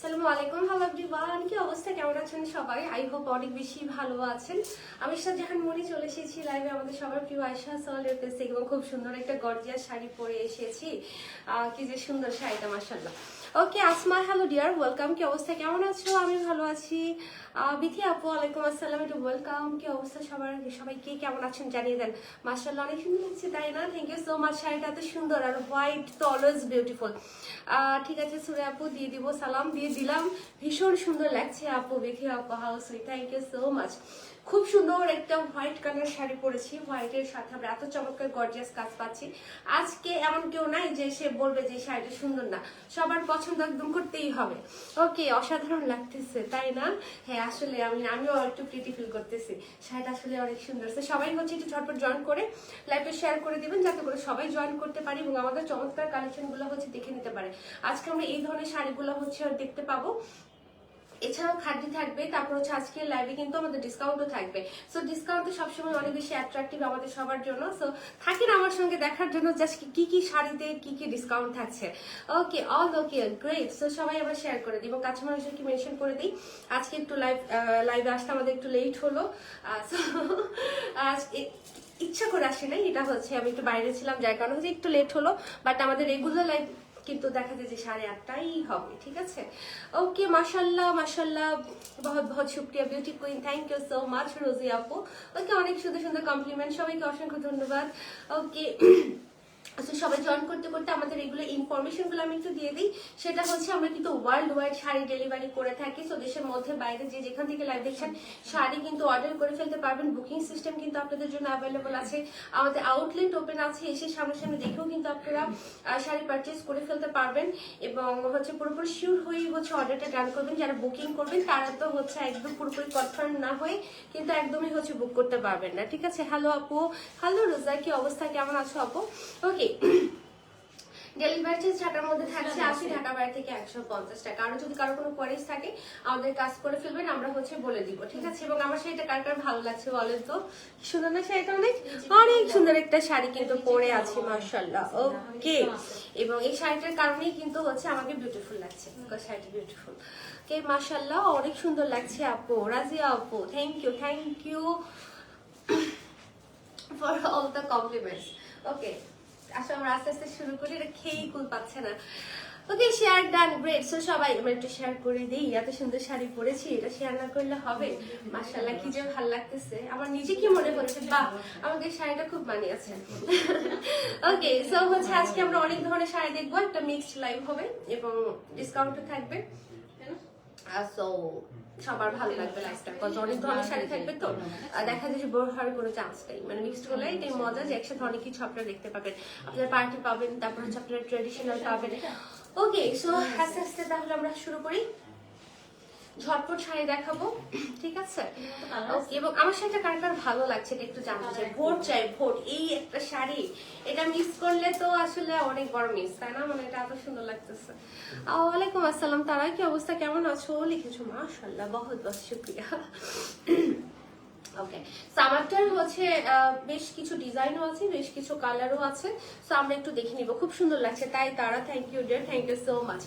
আসসালামু আলাইকুম, hello everyone. কি অবস্থা, কেমন আছেন সবাই? আই হোপ অনেক বেশি ভালো আছেন। আমি শাহজাহান মনি চলে এসেছি লাইভে আমাদের সবার প্রিয় আয়শা সওয়ালের কাছে এবং খুব সুন্দর একটা গর্জিয়াস শাড়ি পরে এসেছি। কি যে সুন্দর শাড়িটা, মাশাআল্লাহ। ওকে আসমা, হ্যালো ডিয়ার, ওয়েলকাম। কি অবস্থা, কেমন আছো? আমি ভালো আছি। বিথি আপু, ওয়ালাইকুম আসসালাম, একটু ওয়েলকাম। কি অবস্থা সবার, সবাই কে কেমন আছেন জানিয়ে দেন। মাশাআল্লাহ অনেক সুন্দর লাগছে, তাই না? Thank you so much. শাড়িটা এত সুন্দর আর হোয়াইট তো অলওয়েজ বিউটিফুল। ঠিক আছে সুরে আপু, দিয়ে দিব, সালাম দিয়ে দিলাম। ভীষণ সুন্দর লাগছে আপু, বিথি আপু, how sweet, thank you so much. খুব সুন্দর একটা হোয়াইট কালার শাড়ি পরেছি, হোয়াইটের সাথে আমরা এত চমৎকার গর্জিয়াস কাজ পাচ্ছি। আজকে এমন কেউ নাই যে সে বলবে যে শাড়িটা সুন্দর না, সবার পছন্দ একদম করতেই হবে। ওকে, অসাধারণ লাগতেছে, তাই না? হ্যাঁ আসলে আমিও একটু প্রিটি ফিল করতেছি। শাড়িটা আসলে অনেক সুন্দর। সবাই হচ্ছে একটু ঝটপট জয়েন করে লাইভে শেয়ার করে দিবেন, যাতে করে সবাই জয়েন করতে পারি এবং আমাদের চমৎকার কালেকশন গুলো হচ্ছে দেখে নিতে পারে। আজকে আমরা এই ধরনের শাড়িগুলো হচ্ছে দেখতে পাবো। এছাড়াও খাদ্য থাকবে, তারপর হচ্ছে আজকের লাইভে কিন্তু আমাদের ডিসকাউন্টও থাকবে। সো ডিসকাউন্ট সবসময় অনেক বেশি অ্যাট্রাকটিভ আমাদের সবার জন্য। সো থাকেন আমার সঙ্গে দেখার জন্য জাস্ট কি কি শাড়িতে কি কি ডিসকাউন্ট থাকছে। ওকে, অল ওকে, গ্রেট। সো সবাই আমরা শেয়ার করে দিব, কাস্টমার হিসেবে মেনশন করে দিই। আজকে একটু লাইভে আসতে আমাদের একটু লেট হলো। ইচ্ছা করে আসি নাই, এটা হচ্ছে আমি একটু বাইরে ছিলাম, যার কারণে হচ্ছে একটু লেট হলো। বাট আমাদের রেগুলার লাইভ কিন্তু দেখা যায় যে 8:30টাই হবে, ঠিক আছে? ওকে, মাশাল্লাহ মাশাল্লাহ, বহুত বহুত শুক্রিয়া beauty queen, thank you so much Rosy আপু। ওকে, অনেক সুন্দর সুন্দর কমপ্লিমেন্ট, সবাইকে অসংখ্য ধন্যবাদ। ওকে, সবাই জয়েন করতে করতে আমাদের এগুলো ইনফরমেশন গুলো আমি একটু দিয়ে দিই। সেটা হচ্ছে আমরা কিন্তু ওয়ার্ল্ড ওয়াইড শাড়ি ডেলিভারি করে থাকি। তো দেশের মধ্যে বাইরে যে যেখান থেকে লাইভ দেখছেন শাড়ি কিন্তু অর্ডার করে ফেলতে পারবেন। বুকিং সিস্টেম কিন্তু আপনাদের জন্য অ্যাভেলেবল আছে। আমাদের আউটলেট ওপেন আছে, এসে সামনাসামনি দেখেও কিন্তু আপনারা শাড়ি পারচেস করে ফেলতে পারবেন। এবং হচ্ছে পুরোপুরি শিওর হয়েই হচ্ছে অর্ডারটা ডান করবেন। যারা বুকিং করবেন তারা তো হচ্ছে একদম পুরোপুরি কনফার্ম না হয়ে কিন্তু একদমই হচ্ছে বুক করতে পারবেন না, ঠিক আছে? হ্যালো আপু, হ্যালো রোজা, কি অবস্থা, কেমন আছো আপু? ওকে, ডেলিভারি চার্জ ঢাকার মধ্যে থাকছে 80, ঢাকা বাইরে থেকে 150 টাকা। আর যদি কারো কোনো কোয়ারিজ থাকে আমাদের কাজ করে ফেলবেন, আমরা হচ্ছে বলে দিব, ঠিক আছে? এবং আমার শাড়িটা কার কার ভালো লাগছে বলেন তো? সুন্দর না শাড়িটা? অনেক অনেক সুন্দর একটা শাড়ি কিন্তু পরে আছে, মাশাআল্লাহ। ওকে, এবং এই শাড়িটার কারণেই কিন্তু হচ্ছে আমাকে বিউটিফুল লাগছে, শাড়িটা বিউটিফুল। ওকে, মাশাআল্লাহ অনেক সুন্দর লাগছে আপু। রাজিয়া আপু, thank you for all the compliments. Okay, আসলে আমরা আস্তে আস্তে শুরু করি, এটা খেয়েই কুল পাচ্ছে না। ওকে, শেয়ার ডান, গ্রেট। সো সবাই আমরা একটু শেয়ার করে দিই। এত সুন্দর শাড়ি পরেছি, এটা শেয়ার না করলে হবে? মাশাআল্লাহ, কি যে ভালো লাগতেছে, আমার নিজে কি মনে হচ্ছে, বাহ আমাদের শাড়িটা খুব মানিয়েছে। ওকে, সো হচ্ছে আজকে আমরা অনেক ধরনের শাড়ি দেখবো, একটা মিক্সড লাইভ হবে এবং ডিসকাউন্টও থাকবে। সো সবার ভালো লাগবে লাইফটা, কত অনেক ধরনের শাড়ি থাকবে। তো দেখা যায় যে বোর হওয়ার কোনো চান্স নেই, মানে মিক্সড করলে এটাই মজা যে একসাথে অনেক কিছু আপনারা দেখতে পাবেন। আপনার পার্টি পাবেন, তারপর হচ্ছে আপনারা ট্রেডিশনাল পাবেন। ওকে, সো আস্তে আস্তে তাহলে আমরা শুরু করি, ঝটপট শাড়ি দেখাবো, ঠিক আছে? ওকে, এবং আমার শাড়িটা কার কার ভালো লাগছে এটা একটু জানতে চাই। ভোট চাই, ভোট। এই একটা শাড়ি, এটা মিস করলে তো আসলে অনেক বড় মিস, তাই না? মানে এটা এত সুন্দর লাগতেছে। ওয়ালাইকুম আসসালাম, তারা কি অবস্থা, কেমন আছো লিখেছো, মাশাআল্লাহ, বহুত বহুত শুকরিয়া। ওকে, সামারটার হচ্ছে বেশ কিছু ডিজাইনও আছে, বেশ কিছু কালারও আছে। সো আমরা একটু দেখে নিব, খুব সুন্দর লাগছে, তাই তারা thank you dear, thank you so much.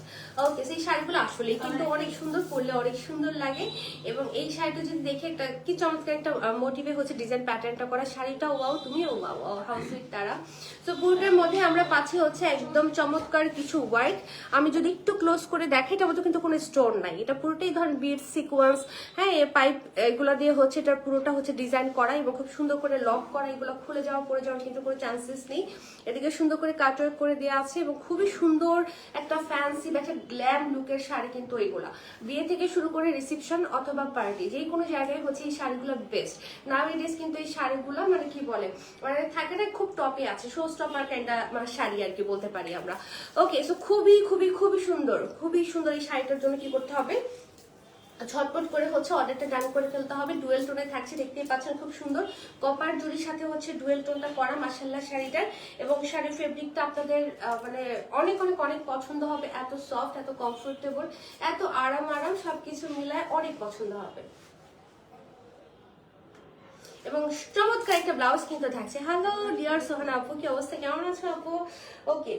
Okay, সেই শাড়িগুলো আসলে কিন্তু অনেক সুন্দর, পরলে অনেক সুন্দর লাগে। এবং এই শাড়িটা যদি দেখে একটা কি চমৎকার একটা মোটিভে হচ্ছে ডিজাইন প্যাটার্নটা করা, শাড়িটা ওয়াও, তুমিও ওয়াও, হাউ সুইট তারা। সো পুরোটার মধ্যে আমরা পাচ্ছি হচ্ছে একদম চমৎকার কিছু হোয়াইট। আমি যদি একটু ক্লোজ করে দেখি, এটা মধ্যে কিন্তু কোনো স্টোন নাই, এটা পুরোটাই ধরেন বিট সিকোয়েন্স, হ্যাঁ পাইপ এগুলো দিয়ে হচ্ছে এটা পুরোটা হচ্ছে ডিজাইন করা এবং খুব সুন্দর করে লক করা। এগুলো খুলে যাওয়া পড়ে যাওয়ার কিন্তু কোনো চান্সেস নেই। এদিকে সুন্দর করে কাটওয়ার্ক করে দেওয়া আছে এবং খুবই সুন্দর একটা ফ্যান্সি একটা গ্ল্যাম লুকের শাড়ি কিন্তু এগুলা। বিয়ে থেকে শুরু করে রিসেপশন অথবা পার্টি, যে কোনো জায়গায় হচ্ছে এই শাড়িগুলো বেস্ট। নাওএডেজ কিন্তু এই শাড়িগুলো মানে কি বলে, মানে থাকে না, খুব টপে আছে, শো স্টপার কাইন্ডা মানে শাড়ি আর কি বলতে পারি আমরা। ওকে, সো খুবই খুবই খুবই সুন্দর, খুবই সুন্দর। এই শাড়িটার জন্য কি করতে হবে, ঝটপট করে হচ্ছে অর্ডারটা ডান করে ফেলতে হবে। ডুয়েল টোনে থাকছে, দেখতেই পাচ্ছেন, খুব সুন্দর কপার জুড়ির সাথে হচ্ছে ডুয়েল টোনটা করা, মাশাআল্লাহ শাড়িটার। এবং শাড়ির ফেব্রিকটা আপনাদের মানে অনেক অনেক অনেক পছন্দ হবে, এত সফট, এত কমফোর্টেবল, এত আরাম সবকিছু মিলায় অনেক পছন্দ হবে। এবং চমৎকার একটা ব্লাউজ কিন্তু থাকছে। হ্যালো ডিয়ার সোহানা আপু, কি অবস্থা, কেমন আছো আপু? ওকে,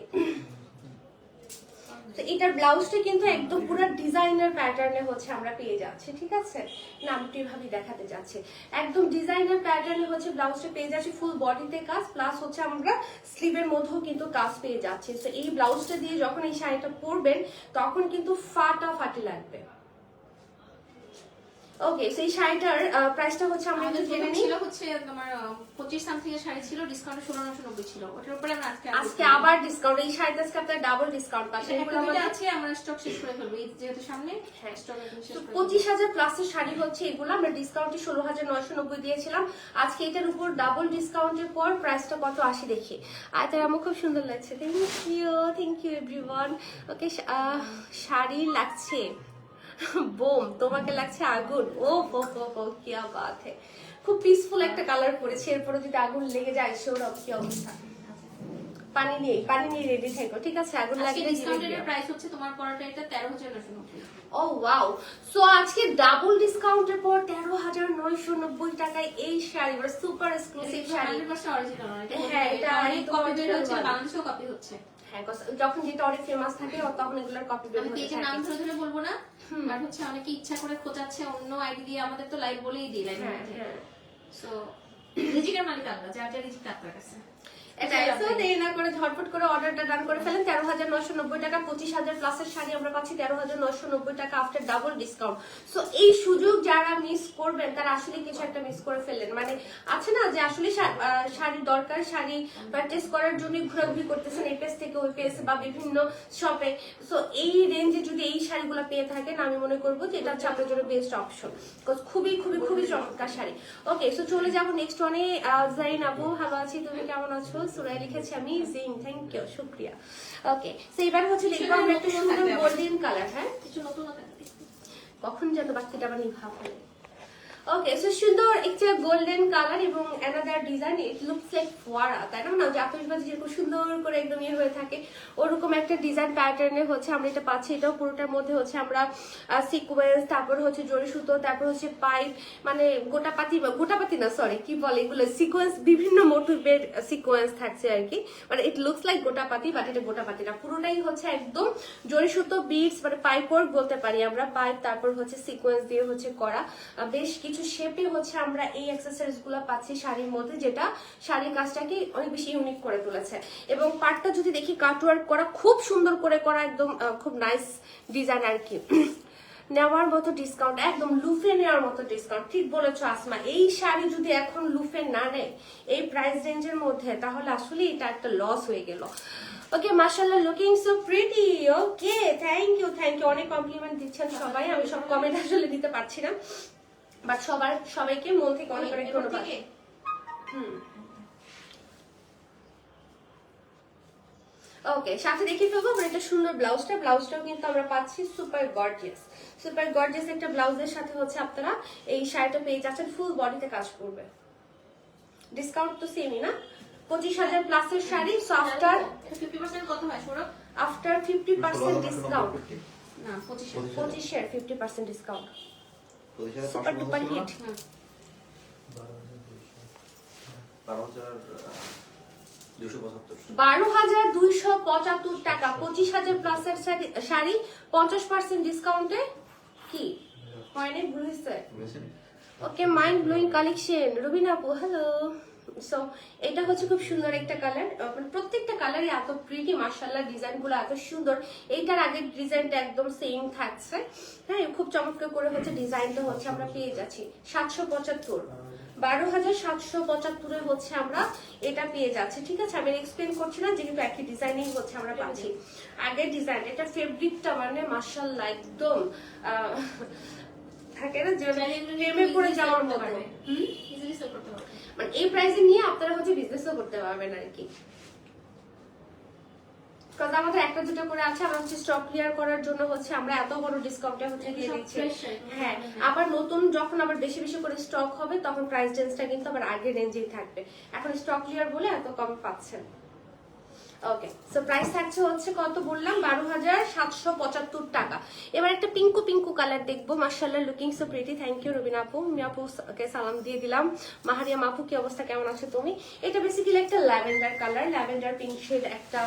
তো এটার ব্লাউজটা কিন্তু একদম পুরো ডিজাইনার প্যাটার্নে হচ্ছে আমরা পেয়ে যাচ্ছি, ঠিক আছে? না আমি এভাবে দেখাতে যাচ্ছি, একদম ডিজাইনার প্যাটার্নে হচ্ছে ব্লাউজটা পেয়ে যাচ্ছি, ফুল বডিতে কাজ প্লাস হচ্ছে আমরা স্লিভের মধ্যেও কিন্তু কাজ পেয়ে যাচ্ছি। তো এই ব্লাউজটা দিয়ে যখন এই শাড়িটা পরবেন তখন কিন্তু ফাটাফাটি লাগবে। ওকে, সেই শাড়িটার প্রাইসটা হচ্ছে আমরা একটু জেনে নিই। ছিল হচ্ছে তোমার 25 সামথিং এর শাড়ি ছিল, ডিসকাউন্টে 1690 ছিল। ওটার উপরে আমরা আজকে আবার ডিসকাউন্ট, এই শাড়িটা আজকে আপনারা ডাবল ডিসকাউন্ট পাচ্ছেন। এগুলো আমাদের আছে, আমরা স্টক শেষ করে ফেলবো এই যেহেতু সামনে। হ্যাঁ, স্টক একদম শেষ করে 25,000 প্লাসের শাড়ি হচ্ছে এগুলো, আমরা ডিসকাউন্টে 16,990 দিয়েছিলাম। আজকে এটার উপর ডাবল ডিসকাউন্টের পর প্রাইসটা কত আসে দেখি। আর তার আমার খুব সুন্দর লাগছে, থ্যাংক ইউ এভরিওয়ান। ওকে, শাড়ি লাগছে বোম, তোমাকে লাগছে আগুন। ও হো কি বাত है, খুব পিসফুল একটা কালার পরেছে, এরপরে যদি আগুন লেগে যায় সৌরভ কি অবস্থা। পানি নিয়ে রেডি থাকো, ঠিক আছে? আগুন লাগলে ডিসকাউন্টের প্রাইস হচ্ছে তোমার পরোটা এটা 13,990। ও ওয়াও, সো আজকে ডাবল ডিসকাউন্টের পর 13,990 টাকায় এই শাড়ি, মানে সুপার এক্সক্লুসিভ শাড়ি, 100% অরিজিনাল। হ্যাঁ, এটা অনেক কপি বের হচ্ছে, বাংলাদেশেও কপি হচ্ছে। হ্যাঁ, যখন যেটা অনেক ফেমাস থাকে তখন এগুলোর কপি বের আমি হতে পেজের নাম ধরে ধরে বলবো না, আর হচ্ছে অনেকে ইচ্ছা করে খোঁজাচ্ছে অন্য আইডি দিয়ে, আমাদের তো লাইভ বলেই দিই লাইভ। হ্যাঁ, সো রিজিকের মালিক আল্লাহ, যার যার রিজিক আপনার কাছে। দেরি না করে ঝটপট করে অর্ডারটা ডান করে ফেলেন। 13,990 টাকা, 25,000 প্লাসের শাড়ি আমরা পাচ্ছি 13,990 টাকা আফটার ডাবল ডিসকাউন্ট। সো এই সুযোগ যারা মিস করবেন তারা আসলে কিছু একটা মিস করে ফেললেন। মানে আছে না যে আসলে শাড়ি দরকার, শাড়ি পারচেস করার জন্য ঘোরাঘুরি করতেছেন এই পেজ থেকে ওই পেজ বা বিভিন্ন শপে। সো এই রেঞ্জে যদি এই শাড়িগুলো পেয়ে থাকেন আমি মনে করবো যে এটা হচ্ছে আপনার জন্য বেস্ট অপশন, খুবই খুবই খুবই চমৎকার শাড়ি। ওকে, সো চলে যাবো নেক্সট ওয়ানে। জাইন আপু ভালো আছি, তুমি কেমন আছো? সুরাই লিখেছি আমি, জিং, থ্যাংক ইউ, শুক্রিয়া। ওকে, সো এবার হচ্ছে লিখবো আমরা একটা সুন্দর গোল্ডেন কালার। হ্যাঁ, কিছু নতুন কখন যেন বাচ্চাটা আবার নিভা ফেলে। ওকে, সো সুন্দর একটা গোল্ডেন কালার এবং another design, it looks like ফোয়ারা, তাই না? যে আতশবাজি যেরকম সুন্দর করে একদম ইয়ে হয়ে থাকে ওরকম একটা ডিজাইন প্যাটার্নে হচ্ছে আমরা এটা পাচ্ছি। এটাও পুরোটার মধ্যে হচ্ছে আমরা সিকোয়েন্স, তারপর হচ্ছে জরি সুতো, তারপর হচ্ছে পাইপ, মানে গোটাপাতি না সরি কি বলে এগুলো, সিকোয়েন্স, বিভিন্ন মোটিভের সিকোয়েন্স থাকছে আর কি। মানে ইট লুকস লাইক গোটাপাতি, বাট এটা গোটাপাতি না, পুরোটাই হচ্ছে একদম জরি সুতো বিটস, মানে পাইপ ওয়ার্ক বলতে পারি আমরা, পাইপ তারপর হচ্ছে সিকোয়েন্স দিয়ে হচ্ছে করা বেশ কিছু শেপে হচ্ছে আমরা এই অ্যাক্সেসরিজ গুলো পাচ্ছি শাড়ির মধ্যে, যেটা শাড়ির কাজটাকে অনেক বেশি ইউনিক করে তুলেছে। এবং পার্টটা যদি দেখি কাটওয়ার্ক করা, খুব সুন্দর করে করা, একদম খুব নাইস ডিজাইন আর কি। নেওয়ার মতো ডিসকাউন্ট, একদম লুফে নেওয়ার মতো ডিসকাউন্ট, ঠিক বলেছো আসমা। এই শাড়ি যদি এখন লুফে না নেয় এই প্রাইস রেঞ্জের মধ্যে তাহলে আসলে এটা একটা লস হয়ে গেল। ওকে, মাশাআল্লাহ, looking so pretty. Okay, thank you, অনেক কমপ্লিমেন্ট দিচ্ছেন সবাই, আমি সব কমেন্ট আসলে দিতে পারছি না, বাট সবাইকে মন থেকে অনেক অনেক ধন্যবাদ। ওকে, সাথে দেখিয়ে ফেলবো আমরা এটা সুন্দর ব্লাউজটাও কিন্তু আমরা পাচ্ছি সুপার গর্জিয়াস একটা ব্লাউজের সাথে হচ্ছে আপনারা এই শাড়িটা পেয়ে যাচ্ছেন, ফুল বডিতে কাজ করবে। ডিসকাউন্ট তো সেমই না, 25,000 প্লাসের শাড়ি। সো আফটার 50% কত হয় সৌরভ? আফটার 50% ডিসকাউন্ট, না 25 50% ডিসকাউন্ট, সুপার ডুপার হিট। 12,275 টাকা, 25,000 প্লাসের শাড়ি 50% ডিসকাউন্টে। কি হয়নি, ভুল হয়েছে? ওকে, মাইন্ড ব্লোয়িং কালেকশন, রুবিনা আপু হ্যালো। সো এটা হচ্ছে খুব সুন্দর একটা কালার, প্রত্যেকটা কালারই এত প্রিটি, মাশাআল্লাহ, ডিজাইন গুলো এত সুন্দর। এইটার আগের ডিজাইনটা একদম সেম থাকছে, হ্যাঁ, খুব চমৎকার করে হচ্ছে ডিজাইনটা হচ্ছে আমরা পেয়ে যাচ্ছি। 775, 12,775 হচ্ছে আমরা এটা পেয়ে যাচ্ছি, ঠিক আছে? আমি এক্সপ্লেন করছি না, যেহেতু একই ডিজাইনিং হচ্ছে আমরা পাচ্ছি। আগের ডিজাইন, এটা ফেব্রিকটা মানে মাশাআল্লাহ একদম থাকে না যে প্রেমে পড়ে যাওয়ার মতো। ইজিলি সেল করতে পারবে, মানে এই প্রাইসে নিয়ে আপনারা হচ্ছে বিজনেসও করতে পারবেন আর কি। কারণ আমাদের একটা দুটো করে আছে, আমরা হচ্ছে স্টক ক্লিয়ার করার জন্য হচ্ছে আমরা এত বড় ডিসকাউন্টে হচ্ছে দিয়ে দিচ্ছি। হ্যাঁ, আবার নতুন যখন আবার বেশি বেশি করে স্টক হবে তখন প্রাইস রেঞ্জটা কিন্তু আবার আগের রেঞ্জেই থাকবে। এখন স্টক ক্লিয়ার বলে এত কম পাচ্ছেন। ওকে, সো প্রাইস থাকছে হচ্ছে কত বললাম, 12,775 টাকা। এবার একটা পিঙ্কু পিঙ্কু কালার দেখবো। মাশাআল্লাহ, looking so pretty. Thank you Rabina আপু। মি আপুকে সালাম দিয়ে দিলাম। মাহারিয়াম আপু, কি অবস্থা, কেমন আছো তুমি? এটা বেসিক্যালি একটা lavender colour, lavender pink shade একটা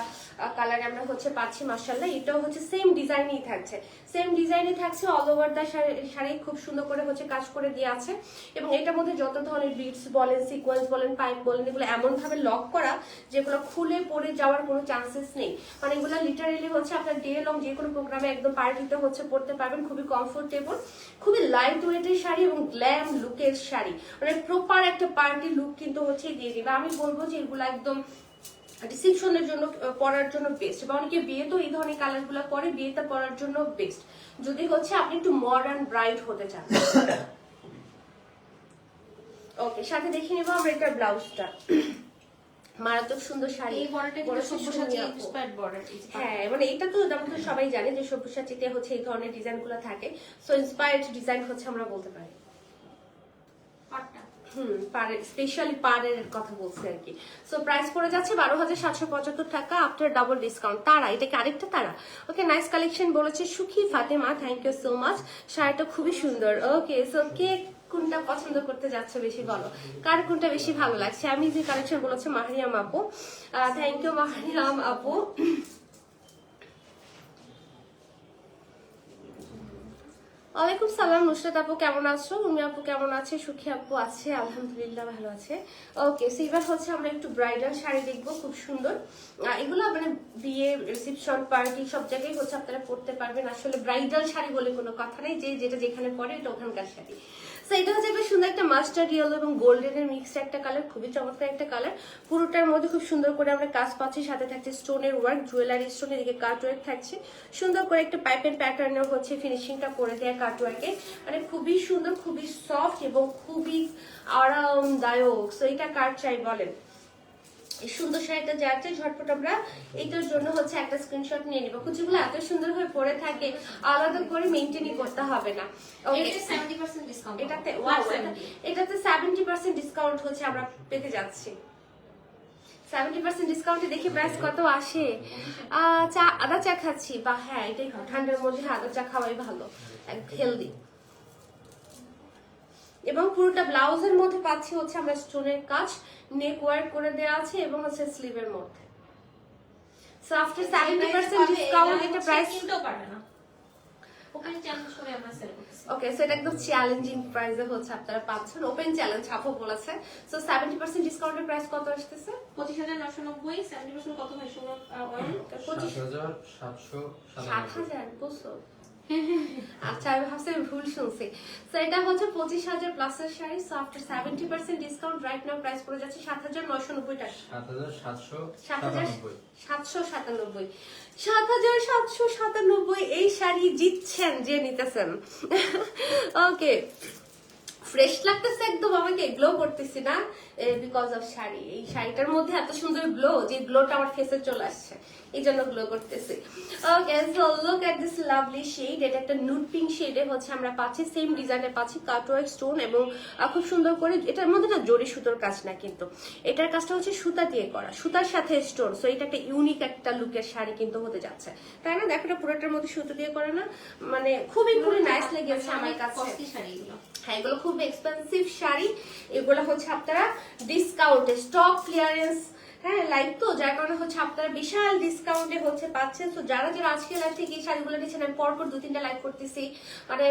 কালার আমরা হচ্ছে পাচ্ছি। মাশাআল্লাহ, এটাও হচ্ছে সেম ডিজাইনই থাকছে, সেম ডিজাইনই থাকছে। অল ওভার দা শাড়ি খুব সুন্দর করে হচ্ছে কাজ করে দিয়ে আছে, এবং এটার মধ্যে যত ধরনের বিটস বলেন, সিকোয়েন্স বলেন, পাইপ বলেন, এগুলো এমন ভাবে লক করা যেগুলো খুলে পড়ে যাওয়ার কোনো চান্সেস নেই। মানে এগুলো লিটারেলি হচ্ছে আপনার ডে লং যে কোনো প্রোগ্রামে একদম পার্টিতে হচ্ছে পড়তে পারবেন, খুবই কমফোর্টেবল, খুবই লাইট ওয়েটের শাড়ি এবং গ্ল্যাম লুকের শাড়ি, মানে প্রপার একটা পার্টি লুক কিন্তু হচ্ছে দিয়ে দিবে। আমি বলবো যে এগুলো একদম রিসেপশনের জন্য পরার জন্য বেস্ট, বা অনেকে বিয়ে তো এই ধরনের কালার গুলো পরে, বিয়েতে পরার জন্য বেস্ট যদি হচ্ছে আপনি একটু মডার্ন ব্রাইড হতে চান। ওকে, সাথে দেখে নেবো আমরা এটার ব্লাউজটা। মারাত্মক সুন্দর শাড়ি, এই বর্ডারটা কিন্তু সব্যসাচী ইন্সপায়ার্ড বর্ডার। হ্যাঁ, মানে এটা তো আমরা সবাই জানি যে সব্যসাচীতে হচ্ছে এই ধরনের ডিজাইন গুলো থাকে, সো ইন্সপায়ার্ড ডিজাইন হচ্ছে আমরা বলতে পারি। স্পেশালি পাড়ের কথা বলছি আর কি। সো প্রাইস পড়ে যাচ্ছে 12,775 টাকা আফটার ডাবল ডিসকাউন্ট। তারা, এটা কি আরেকটা তারা? ওকে, নাইস কালেকশন বলেছে সুখী Fatema, thank you so much. শাড়িটা খুবই সুন্দর। ওকে, সো কে কোনটা পছন্দ করতে যাচ্ছে বেশি বলো, কার কোনটা বেশি ভালো লাগছে? আমি যে কালেকশন বলেছে মাহারিয়াম আপু, থ্যাংক ইউ মাহারিয়াম আপু। ওয়ালাইকুম সালাম নুসরাত আপু, কেমন আছো? উমি আপু কেমন আছে? সুখী আপু আছে, আলহামদুলিল্লাহ ভালো আছে। ওকে, সো এবার হচ্ছে আমরা একটু ব্রাইডাল শাড়ি দেখবো, খুব সুন্দর। এগুলো মানে বিয়ে, রিসেপশন, পার্টি সব জায়গায় হচ্ছে আপনারা পরতে পারবেন। আসলে ব্রাইডাল শাড়ি বলে কোনো কথা নেই, যে যেটা যেখানে পরে এটা ওখানকার শাড়ি। সো এটা হচ্ছে একটা সুন্দর একটা মাস্টার্ড ইয়েলো এবং গোল্ডেনের মিক্সড একটা কালার, খুবই চমৎকার একটা কালার। পুরোটার মধ্যে খুব সুন্দর করে আমরা কাজ পাচ্ছি, সাথে থাকছে স্টোনের ওয়ার্ক, জুয়েলারি স্টোন, এদিকে কাট ওয়ার্ক থাকছে। সুন্দর করে একটা পাইপের প্যাটার্নের হচ্ছে ফিনিশিংটা করে দেয়া কাট ওয়ার্কে, মানে খুবই সুন্দর, খুবই সফট এবং খুবই আরামদায়ক। সো এটা কার চাই বলেন? এই সুন্দর শাড়িটা যাচ্ছে ঝটপট আমরা এটার জন্য হচ্ছে একটা স্ক্রিনশট নিয়ে নিব। কুচিগুলো এত সুন্দর হয়ে পড়ে থাকে, আলাদা করে মেইনটেইন করতে হবে না। এটাতে 70% ডিসকাউন্ট, এটাতে 70% ডিসকাউন্ট হচ্ছে আমরা পেতে যাচ্ছি। 70% ডিসকাউন্টে দেখি প্রাইস কত আসে। চা, আদা চা খাচ্ছি, বা হ্যাঁ এটাই ঠান্ডার মধ্যে আদা চা খাওয়াই ভালো, হেলদি। এবং পুরোটা ব্লাউজের মধ্যে পাচ্ছি হচ্ছে আমরা স্টোনের কাজ, নেক ওয়ার্ক করে দেওয়া আছে এবং হচ্ছে স্লিভের মধ্যে। সো আফটার 70% ডিসকাউন্ট এটা প্রাইস কিনতেও পারবে না, ওখানে চ্যালেঞ্জ করে আমরা সেল করতেছি। ওকে, সো এটা একদম চ্যালেঞ্জিং প্রাইসে হচ্ছে আপনারা পাচ্ছেন, ওপেন চ্যালেঞ্জ আপু বলেছে। সো 70% ডিসকাউন্টের প্রাইস কত আসতেছে? 25,990। 70% কত হয় শুনুন? 7,797 বলছো? আচ্ছা, আমি ভাবছি আমি ভুল শুনছি। সো এটা হচ্ছে 25,000 প্লাসের sari. So after 70% discount right now price পড়ে যাচ্ছে 7,990 টাকা। 7,797। 7,797 এই শাড়ি জিতছেন যে নিতেছেন। ওকে, ফ্রেশ লাগতেছে একদম, আমাকে গ্লো করতেছি না বিকজ অফ শাড়ি। এই শাড়িটার মধ্যে এত সুন্দর গ্লো, যে গ্লোটা আমার ফেসে চলে আসছে, এই জন্য গ্লো করতেছি। Okay, so look at this lovely shade. এটা একটা নুড পিঙ্ক শেডে হচ্ছে আমরা পাচ্ছি, সেম ডিজাইনে পাচ্ছি কাটওয়ার্ক স্টোন, এবং খুব সুন্দর করে এটার মধ্যে না জরি সুতোর কাজ না, কিন্তু এটার কাজটা হচ্ছে সুতা দিয়ে করা, সুতার সাথে স্টোন। সো এটা একটা ইউনিক একটা লুকের শাড়ি কিন্তু হতে যাচ্ছে, তাই না? দেখো, এটা পুরোটার মধ্যে সুতো দিয়ে করা না, মানে খুবই খুবই নাইস লেগেছে আমার কাছে। হ্যাঁ, এগুলো খুব এক্সপেন্সিভ শাড়ি, এগুলো হচ্ছে আপনারা ডিসকাউন্টে, স্টক ক্লিয়ারেন্স, হ্যাঁ লাইভ তো, যার কারণে হচ্ছে আপনারা বিশাল ডিসকাউন্টে হচ্ছে পাচ্ছেন। তো যারা যারা আজকে লাইভ থেকে এই শাড়িগুলো নিচ্ছেন, আমি পরপর 2-3টা লাইভ করতেছি, মানে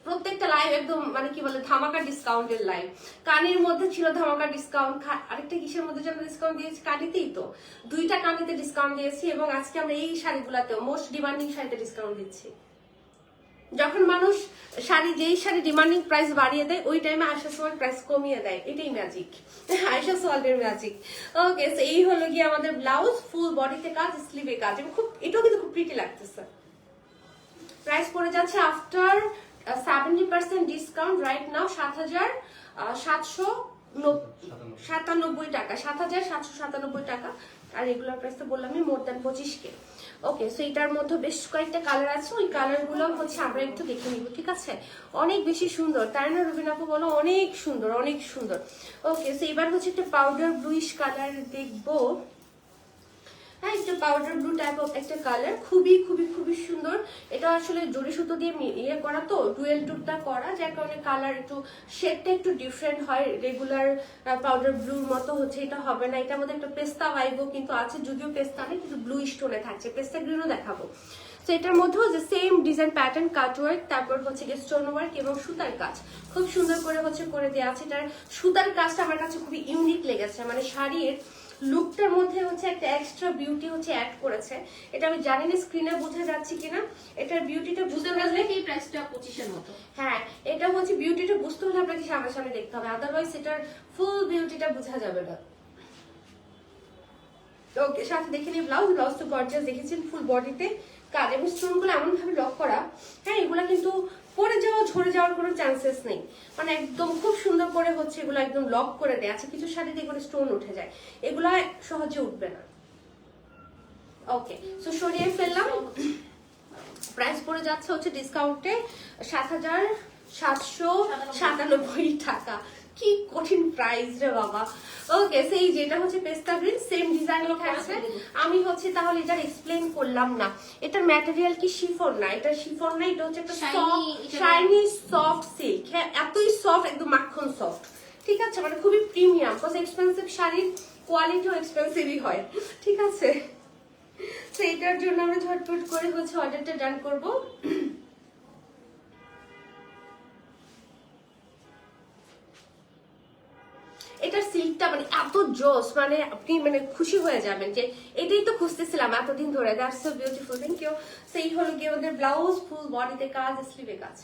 প্রত্যেকটা লাইভ একদম মানে কি বলে ধামাকা ডিসকাউন্টের লাইভ। কানের মধ্যে ছিল ধামাকা ডিসকাউন্ট, আরেকটা কিসের মধ্যে যেন ডিসকাউন্ট দিয়েছি, কানিতেই তো 2টা কানিতে ডিসকাউন্ট দিয়েছি, এবং আজকে আমরা এই শাড়িগুলাতেও মোস্ট ডিমান্ডিং শাড়িতে ডিসকাউন্ট দিচ্ছি। যখন মানুষ যেই শাড়ি ডিমান্ডিং প্রাইস বাড়িয়ে দেয়, ওই টাইমে আয়শা সোয়াল প্রাইস কমিয়ে দেয়, এটাই ম্যাজিক, আয়শা সোয়ালের ম্যাজিক। ওকে, সো এই হলো গিয়ে আমাদের ব্লাউজ, ফুল বডিতে কাজ, স্লিভে কাজ, এবং খুব এটাও কিন্তু খুব প্রিটি লাগতেছে। প্রাইস পড়ে যাচ্ছে আফটার 70% ডিসকাউন্ট রাইট নাও 7,797 টাকা, 7,797 টাকা। আর রেগুলার প্রাইস তো বললামই, মোর দ্যান 25K। ওকে, সো এটার মধ্যে বেশ কয়েকটা কালার আছে, ওই কালার গুলো হচ্ছে আমরা একটু দেখে নিব, ঠিক আছে? অনেক বেশি সুন্দর, তাই না রুবিনা আপু বলো? অনেক সুন্দর, অনেক সুন্দর। ওকে, সো এবার হচ্ছে একটা পাউডার ব্লুইশ কালার দেখবো। হ্যাঁ, একটা পাউডার ব্লু টাইপ অফ একটা কালার, খুবই খুবই খুবই সুন্দর। এটা আসলে জরি সুতো দিয়ে ইয়ে করা, তো ডুয়েল টুকটা করা, যার কারণে কালার একটু শেডটা একটু ডিফারেন্ট হয়। রেগুলার পাউডার ব্লুর মতো হচ্ছে এটা হবে না। এটার মধ্যে একটা পেস্তা ভাইবও কিন্তু আছে, যদিও পেস্তা নেই কিন্তু ব্লু স্টোনে থাকছে, পেস্তা গ্রিনও দেখাবো। তো এটার মধ্যেও যে সেম ডিজাইন প্যাটার্ন, কাটওয়ার্ক, তারপর হচ্ছে গিয়ে স্টোন ওয়ার্ক এবং সুতার কাজ খুব সুন্দর করে হচ্ছে করে দেওয়া আছে। এটার সুতার কাজটা আমার কাছে খুবই ইউনিক লেগেছে, মানে শাড়ির লুকটার মধ্যে হচ্ছে একটা এক্সট্রা বিউটি হচ্ছে অ্যাড করেছে। এটা আমি জানি না স্ক্রিনে বোঝা যাচ্ছে কিনা, এটার বিউটিটা বুঝতে পারলে এই প্রাইসটা 25 মতো। হ্যাঁ, এটা হচ্ছে বিউটিটা বুঝতে হলে আপনাকে সামনাসামনি দেখতে হবে, আদারওয়াইজ এটার ফুল বিউটিটা বোঝা যাবে না। ওকে, সাথে দেখে নিই ব্লাউজ। ব্লাউজ তো গর্জিয়াস দেখেছেন, ফুল বডিতে কাজ এবং স্টোনগুলো এমন ভাবে লক করা। হ্যাঁ, এগুলা কিন্তু পরে যাওয়া ঝরে যাওয়ার কোনো চান্সেস নেই, মানে একদম খুব সুন্দর করে হচ্ছে এগুলো একদম লক করে দেয়। আছে কিছু শাড়িতে এগুলো স্টোন উঠে যায়, এগুলা সহজে উঠবে না। ওকে, সো সরিয়ে ফেললাম। প্রাইস পড়ে যাচ্ছে হচ্ছে ডিসকাউন্টে ৭,৭৯৭ টাকা। কি কঠিন প্রাইস রে বাবা। ওকে, সেই যেটা হচ্ছে পেস্তা গ্রিন, সেম ডিজাইন থাকছে। আমি হচ্ছে তাহলে এটা এক্সপ্লেন করলাম না। এটার ম্যাটেরিয়াল কি শিফন না, এটা শিফন না, এটা হচ্ছে একটা শাইনি সফট সিল্ক। হ্যাঁ, এতই সফট, একদম মাখন সফট। ঠিক আছে, মানে খুবই প্রিমিয়াম, বিকজ এক্সপেন্সিভ শাড়ির কোয়ালিটিও এক্সপেন্সিভই হয়। ঠিক আছে, তো এটার জন্য আমরা ঝটপট করে হচ্ছে অর্ডারটা ডান করব। এটার সিল্কটা মানে এত জোস, মানে আপনি মানে খুশি হয়ে যাবেন যে এটাই তো খুঁজতেছিলাম এতদিন ধরে। That's so beautiful, thank you. সেই হলো গিয়ে ওদের ব্লাউজ, ফুল বডিতে কাজ, স্লিভে কাজ।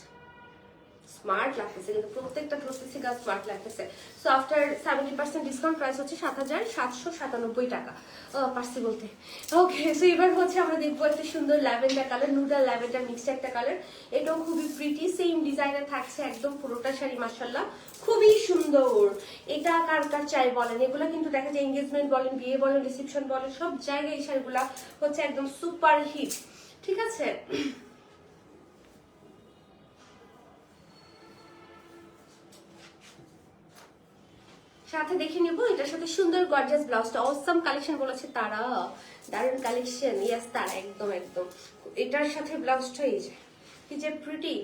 স্মার্ট লাগতেছে কিন্তু প্রত্যেকটা প্রসেসিং কাজ স্মার্ট লাগতেছে। সো আফটার 70% ডিসকাউন্ট প্রাইস হচ্ছে ৭,৭৯৭ টাকা। পারছি বলতে। ওকে, সো এবার হচ্ছে আমরা দেখবো একটা সুন্দর ল্যাভেন্ডার কালার, নুডাল ল্যাভেন্ডার মিক্সড একটা কালার। এটাও খুবই প্রিটি, সেম ডিজাইনের থাকছে একদম পুরোটা শাড়ি, মাশাআল্লাহ খুবই সুন্দর। এটা কার কার চাই বলেন, এগুলো কিন্তু দেখা যায় এঙ্গেজমেন্ট বলেন, বিয়ে বলেন, রিসেপশন বলেন, সব জায়গায় এই শাড়িগুলা হচ্ছে একদম সুপার হিট। ঠিক আছে, সাথে দেখে নিব এটার সাথে সুন্দর গর্জিয়াস ব্লাউজটা। অসাম কালেকশন বলেছে তারা, দারুণ কালেকশন। ইয়েস, তারা একদম একদম এটার সাথে ব্লাউজটা এই যে কি যে প্রিটি।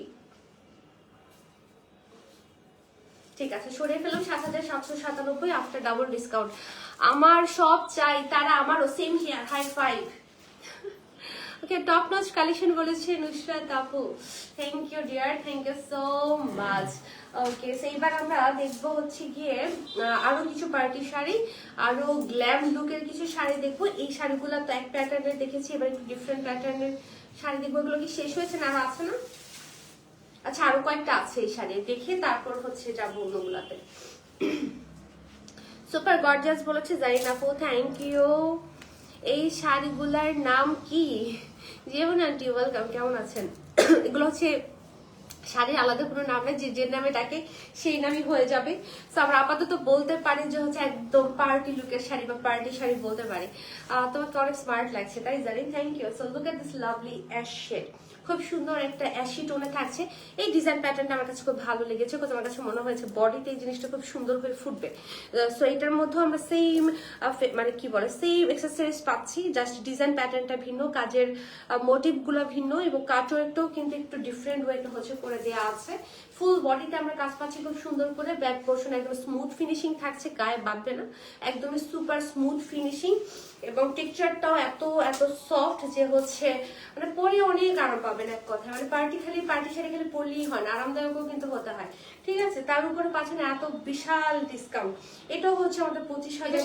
ঠিক আছে, সরিয়ে ফেললাম ৭,৭৯৭ আফটার ডাবল ডিসকাউন্ট। আমার সব চাই, তারা আমারও same here, high five. Okay, top notch collection বলেছে নুসরাত আপু, thank you dear, thank you so much. Okay, সেইবার আমরা দেখবো হচ্ছে গিয়ে আরো কিছু পার্টি শাড়ি, আরো গ্ল্যাম লুকের কিছু শাড়ি দেখবো। এই শাড়িগুলো তো এক প্যাটার্নের দেখেছি, এবার একটু ডিফারেন্ট প্যাটার্নের শাড়ি দেখবো। এগুলো কি শেষ হয়েছে না আরো আছে না? আচ্ছা, আরো কয়েকটা আছে এই শাড়ি, দেখে তারপর হচ্ছে যাবো অন্যগুলাতে। সুপার গর্জিয়াস বলেছে জারিন আপু, থ্যাংক ইউ। এই শাড়িগুলার নাম কি? যেমন আন্টি ওয়েলকাম, কেমন আছেন? এগুলো হচ্ছে শাড়ির আলাদা কোনো নাম নেই, যে নামে ডাকে সেই নামই হয়ে যাবে। তো আমরা আপাতত বলতে পারি যে হচ্ছে একদম পার্টি লুকের শাড়ি বা পার্টি শাড়ি বলতে পারি। তোমাকে অনেক স্মার্ট লাগছে, তাই জানি, thank you. So look at this lovely ash shade, খুব সুন্দর একটা অ্যাশি টোনে থাকছে। এই ডিজাইন প্যাটার্নটা আমার কাছে খুব ভালো লেগেছে, বিকজ আমার কাছে মনে হয়েছে বডিতে এই জিনিসটা খুব সুন্দর হয়ে ফুটবে। সো এটার মধ্যে আমরা সেম মানে কি বলে সেম এক্সেসরিজ পাচ্ছি, জাস্ট ডিজাইন প্যাটার্নটা ভিন্ন, কাজের মোটিভ গুলো ভিন্ন এবং কাটওয়ার্কটাও কিন্তু একটু ডিফারেন্ট ওয়েতে হচ্ছে করে দেওয়া আছে। ফুল বডিতে আমরা কাজ পাচ্ছি খুব সুন্দর করে, ব্যাক পোর্শন একদম স্মুথ ফিনিশিং থাকছে, গায়ে বাঁধবে না, একদমই সুপার স্মুথ ফিনিশিং এবং টেক্সচারটাও এত এত সফট যে হচ্ছে মানে পরে অনেক আরাম পাবেন। এক কথা মানে পার্টি শাড়ি খালি পরলেই হয় না, আরামদায়কও কিন্তু হতে হয়। ঠিক আছে, তার উপরে পাচ্ছেন এত বিশাল ডিসকাউন্ট। এটাও হচ্ছে আমাদের 25,000,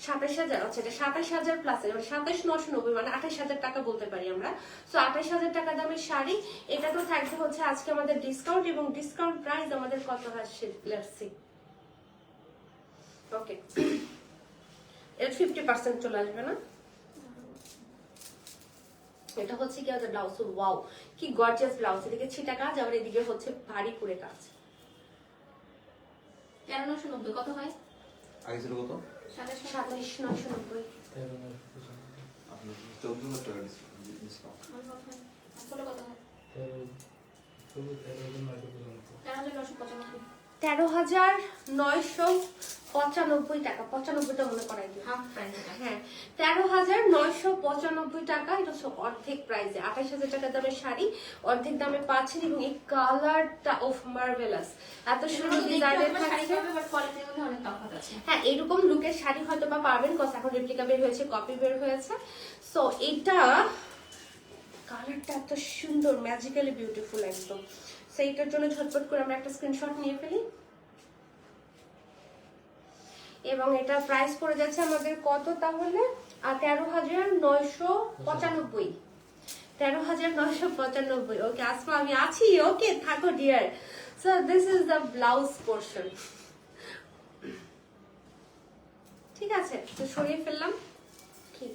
27,000, আচ্ছা এটা 27,000 প্লাস, 27,990 মানে 28,000 টাকা বলতে পারি আমরা। সো 28,000 টাকা দামের শাড়ি, এটা তো থাকবে হচ্ছে আজকে আমাদের ডিসকাউন্ট, এবং ডিসকাউন্ট প্রাইস আমাদের কত আসছে লেটস সি। ওকে, এর 50% চলে আসবে না? এটা হচ্ছে কি আমাদের ব্লাউজ, ওয়াও কি গর্জিয়াস ব্লাউজ, এদিকে ছিটা কাজ, আবার এদিকে হচ্ছে ভারী করে কাজ। 13,990 কত হয়? আগে ছিল কত? 27,990। আপনি 14,000 টাকা ডিসকাউন্ট। আসলে কত হয়? 13,995 95 টাকা, 95টা মনে করাই দিই। হাফ প্রাইস এটা। হ্যাঁ, 13,995 টাকা। এটা হচ্ছে অর্ধেক প্রাইসে, 28,000 টাকা দামের শাড়ি অর্ধেক দামে পাচ্ছেন। এবং এই কালারটা অফ মার্ভেলাস, এত সুন্দর ডিজাইনের থাকছে। অনেক তফাৎ আছে। হ্যাঁ, এরকম লুকের শাড়ি হয়তো বা পাবেন, কজ এখন রেপ্লিকা বের হয়েছে, কপি বের হয়েছে। সো এটা কালারটা এত সুন্দর, ম্যাজিক্যালি বিউটিফুল একদম। সো এইটার জন্য ঝটপট করে আমরা একটা স্ক্রিনশট নিয়ে ফেলি। এবং এটা প্রাইস পড়ে যাচ্ছে আমাদের কত তাহলে? 13,995। 13,995। ওকে আসমা, আমি আছি। ওকে থাকো dear. So this is the blouse portion. ঠিক আছে, তো সরিয়ে ফেললাম। কি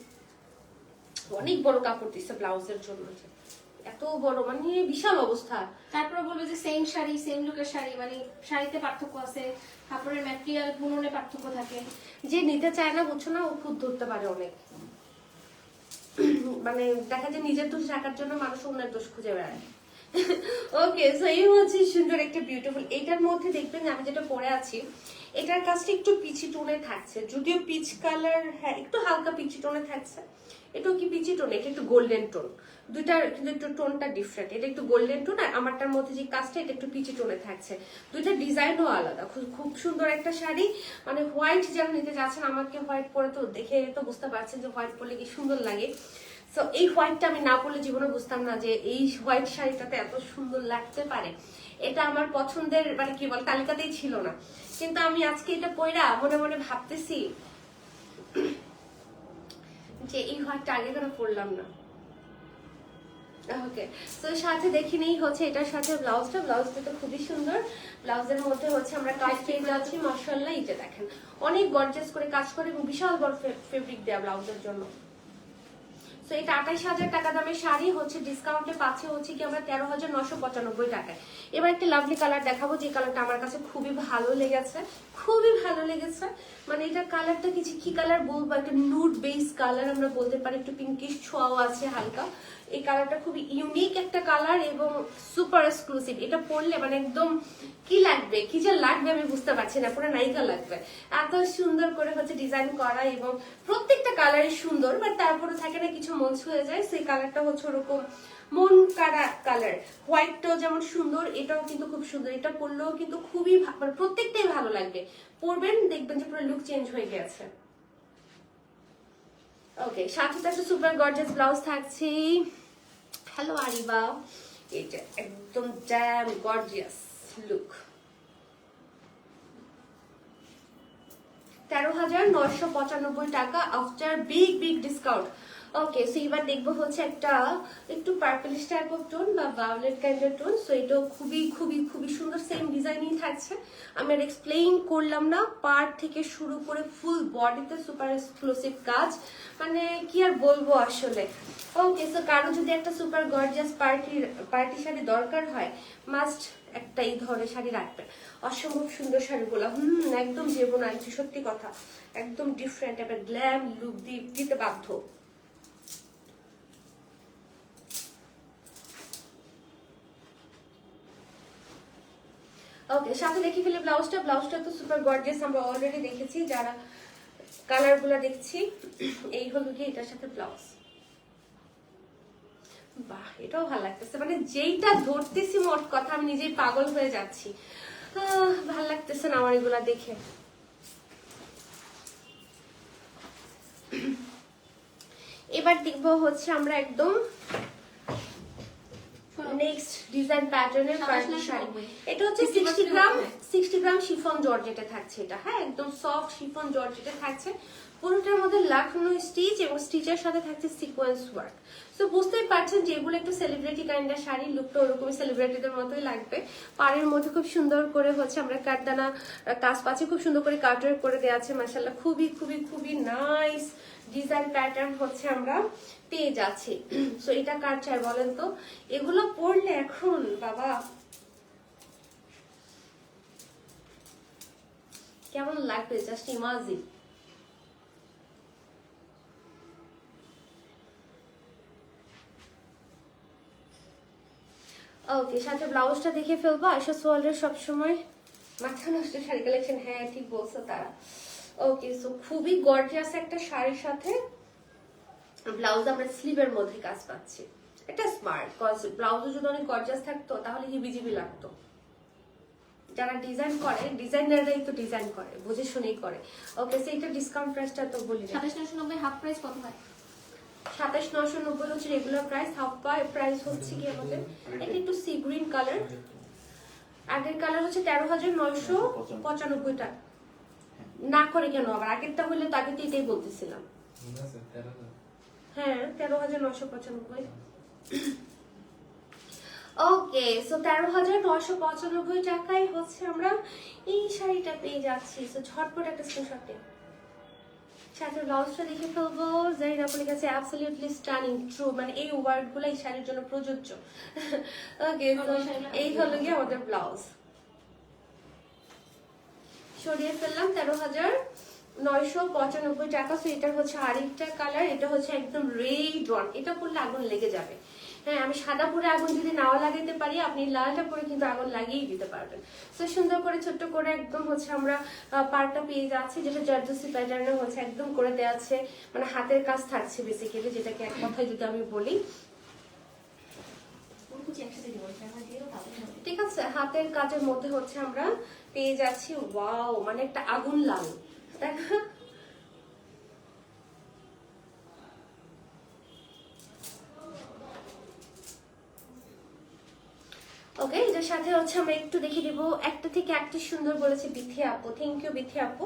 অনেক বড় কাপড় দিচ্ছে ব্লাউজের জন্য, এত বড়, মানে বিশাল অবস্থা। তারপরে বলবে যে সেম শাড়ি, সেম লুকের শাড়ি, মানে শাড়িতে পার্থক্য আছে, কাপড়ের ম্যাটেরিয়াল বুননে পার্থক্য থাকে। যে নিতে চায় না, বুঝছো না, ও খুদ ধরতে পারে অনেক। মানে দেখা যায় নিজের দোষ রাখার জন্য মানুষ অন্যের দোষ খুঁজে বেড়ায়। ওকে, সো এই হচ্ছে সুন্দর একটা বিউটিফুল। এটার মধ্যে দেখবেন আমি যেটা পরে আছি, এটার কাজটা একটু পিচি টোনে থাকছে, যদিও পিচ কালার, হ্যাঁ একটু হালকা পিচি টোনে থাকছে। এটাও কি পিচি টোন, এটা একটু গোল্ডেন টোন, দুইটার কিন্তু একটু টোনটা ডিফারেন্ট। এটা একটু গোল্ডেন টোন, আর আমারটার মধ্যে যে কাজটা এটা একটু পিচি টোনে থাকছে। দুইটা ডিজাইনও আলাদা। খুব সুন্দর একটা শাড়ি। মানে হোয়াইট যারা নিতে যাচ্ছেন, আমাকে হোয়াইট পরে তো দেখে তো বুঝতে পারছেন যে হোয়াইট পরলে কি সুন্দর লাগে। সো এই হোয়াইটটা আমি না পরলে জীবনে বুঝতাম না যে এই হোয়াইট শাড়িটাতে এত সুন্দর লাগতে পারে। এটা আমার পছন্দের, মানে কি বল, তালিকাতেই ছিল না। কিন্তু আমি আজকে এটা পয়রা মনে মনে ভাবতেছি যে এই হোয়াইটটা আগে কেন পরলাম না। ওকে, তো সাথে দেখে নেই হচ্ছে এটার সাথে ব্লাউজটা তো খুবই সুন্দর। ব্লাউজের মধ্যে হচ্ছে আমরা কাজ পেয়ে যাচ্ছি, মাশাআল্লাহ। এই যে দেখেন, অনেক গর্জিয়াস করে কাজ করে এবং বিশাল বড় ফেব্রিক দেয়া ব্লাউজের জন্য। তো এটা 28,000 টাকা দামের শাড়ি হচ্ছে, ডিসকাউন্টে পাচ্ছে হচ্ছে কি আমরা 13,995 টাকায়। এবার একটা লাভলি কালার দেখাবো, যে কালারটা আমার কাছে খুবই ভালো লেগেছে, খুবই ভালো লেগেছে। মানে এটার কালারটা কি কালার বলবো, একটা নুড বেস কালার আমরা বলতে পারি, একটু পিঙ্কিশ ছোঁয়াও আছে হালকা। এই কালারটা খুবই ইউনিক একটা কালার এবং সুপার এক্সক্লুসিভ। এটা পরলে মানে একদম কি লাগবে, কি যে লাগবে আমি বুঝতে পারছি না, পুরো নায়িকা লাগবে। এত সুন্দর করে হচ্ছে ডিজাইন করা এবং প্রত্যেকটা কালারই সুন্দর, বাট তারপরে থাকে না কিছু মন ছুঁয়ে যায়, সেই কালারটা হচ্ছে ওরকম মন কাড়া কালার। হোয়াইটটাও যেমন সুন্দর, এটাও কিন্তু খুব সুন্দর। এটা পরলেও কিন্তু খুবই মানে প্রত্যেকটাই ভালো লাগবে, পরবেন দেখবেন যে পুরো লুক চেঞ্জ হয়ে গেছে। ওকে, সাথে তো একটা সুপার গর্জিয়াস ব্লাউজ থাকছে। হ্যালো আরিবা, এটা একদম ড্যাম গর্জিয়াস লুক। 13,995 টাকা আফটার বিগ ডিসকাউন্ট। ওকে, সো এবার দেখবো হচ্ছে একটা একটু পার্পলিশ টাইপ অফ টোন বা ভায়োলেট কাইন্ডের টোন। সো এটাও খুবই সুন্দর, সেম ডিজাইনই থাকছে। আমি আর এক্সপ্লেইন করলাম না, পার্ট থেকে শুরু করে ফুল বডিতে সুপার এক্সক্লুসিভ কাজ, মানে কি আর বলবো আসলে। ওকে, সো কারো যদি একটা সুপার গর্জিয়াস পার্টি শাড়ি দরকার হয়, মাস্ট একটা এই ধরনের শাড়ি রাখবেন। অসম্ভব সুন্দর শাড়িগুলো, একদম যেবো না, সত্যি কথা, একদম ডিফারেন্ট একটা গ্ল্যাম লুক দিতে বাধ্য। ওকে, সাথে দেখি ফেলে ব্লাউজটা তো সুপার গর্জিয়াস, আমরা অলরেডি দেখেছি যারা কালার গুলা দেখছি। এই হলো কি এটার সাথে ব্লাউজ। বাহ, এটাও ভালো লাগতেছে, মানে যেইটা ধরতেছি মোট কথা আমি নিজেই পাগল হয়ে যাচ্ছি। ভাল লাগতেছে না আমার এগুলা দেখে। এবার দেখবো হচ্ছে আমরা একদম নেক্সট ডিজাইন প্যাটার্নের পার্টি শাড়ি। এটা হচ্ছে 60 গ্রাম শিফন জর্জেটে থাকছে এটা। হ্যাঁ, একদম সফট শিফন জর্জেটে থাকছে। পুরোটার মধ্যে লাখনো স্টিচ এবং স্টিচের সাথে থাকছে সিকোয়েন্স ওয়ার্ক। সো বুঝতেই পারছেন যে এগুলো একটু সেলিব্রিটি কাইন্ডের শাড়ি, লুকটা ওরকমই সেলিব্রিটিদের মতোই লাগবে। পাড়ের মধ্যে খুব সুন্দর করে হচ্ছে আমরা কাঠদানা কাজ পাচ্ছি, খুব সুন্দর করে কাটওয়ার্ক করে দেওয়া আছে, মাশাআল্লাহ। খুবই নাইস ডিজাইন প্যাটার্ন হচ্ছে আমরা পেয়ে যাচ্ছি। সো এটা কার চাই বলেন তো? এগুলো পরলে এখন বাবা কেমন লাগবে, জাস্ট ইমাজিন। ওকে, সাথে ব্লাউজটা দেখে ফেলবো। আয়শা সোয়ালের সবসময় মাথা নষ্ট শাড়ি কালেকশন, হ্যাঁ ঠিক বলছো তারা। ওকে, সো খুবই গর্জিয়াস একটা শাড়ির সাথে ব্লাউজ আমরা স্লিভের মধ্যে কাজ পাচ্ছি। এটা স্মার্ট, কজ ব্লাউজও যদি অনেক গর্জিয়াস থাকতো তাহলে হিবিজিবি লাগতো। যারা ডিজাইন করে, ডিজাইনাররাই তো ডিজাইন করে, বুঝে শুনেই করে। ওকে, সো এটা ডিসকাউন্ট প্রাইসটা তো বলি। 27,990 হাফ প্রাইস কত হয়? 27,990 হচ্ছে রেগুলার প্রাইস, হাফ প্রাইস হচ্ছে কি আমাদের এটা একটু সি গ্রিন কালার। আগের কালার হচ্ছে 13,995 টাকা। না করে কেন আবার, আগেরটা হলে তো আগে তো এটাই বলতেছিলাম। হ্যাঁ 13,995। ওকে, সো 13,995 টাকায় হচ্ছে আমরা এই শাড়িটা পেয়ে যাচ্ছি। সো ঝটপট একটা স্ক্রিনশট নিন, সাথে ব্লাউজটা দেখে ফেলবো। জাহিদ আপনার কাছে অ্যাবসলিউটলি স্টানিং, ট্রু, মানে এই ওয়ার্ডগুলো এই শাড়ির জন্য প্রযোজ্য। ওকে, তো এই হলো গিয়ে আমাদের ব্লাউজ। সরিয়ে ফেললাম 13,995 টাকা। সো এটা হচ্ছে আরেকটা কালার, এটা হচ্ছে একদম রেড ওয়ান। এটা পরলে আগুন লেগে যাবে। হ্যাঁ, আমি সাদা পরে আগুন যদি নাও লাগাইতে পারি, আপনি লালটা পরে কিন্তু আগুন লাগিয়েই দিতে পারবেন। তো সুন্দর করে ছোট্ট করে একদম হচ্ছে আমরা পার্টটা পেয়ে যাচ্ছি, যেটা জারদোসি প্যাটার্নে হচ্ছে একদম করে দেওয়া আছে, মানে হাতের কাজ থাকছে বেসিক্যালি, যেটাকে এক কথায় যদি আমি বলি। ঠিক আছে, হাতের কাজের মধ্যে হচ্ছে আমরা পেয়ে যাচ্ছি ওয়াও, মানে একটা আগুন লাল, তাই না? ওকে, এটার সাথে হচ্ছে আমরা একটু দেখে দিব, একটা থেকে একটা সুন্দর বলেছে বিথি আপু, থ্যাংক ইউ বিথি আপু।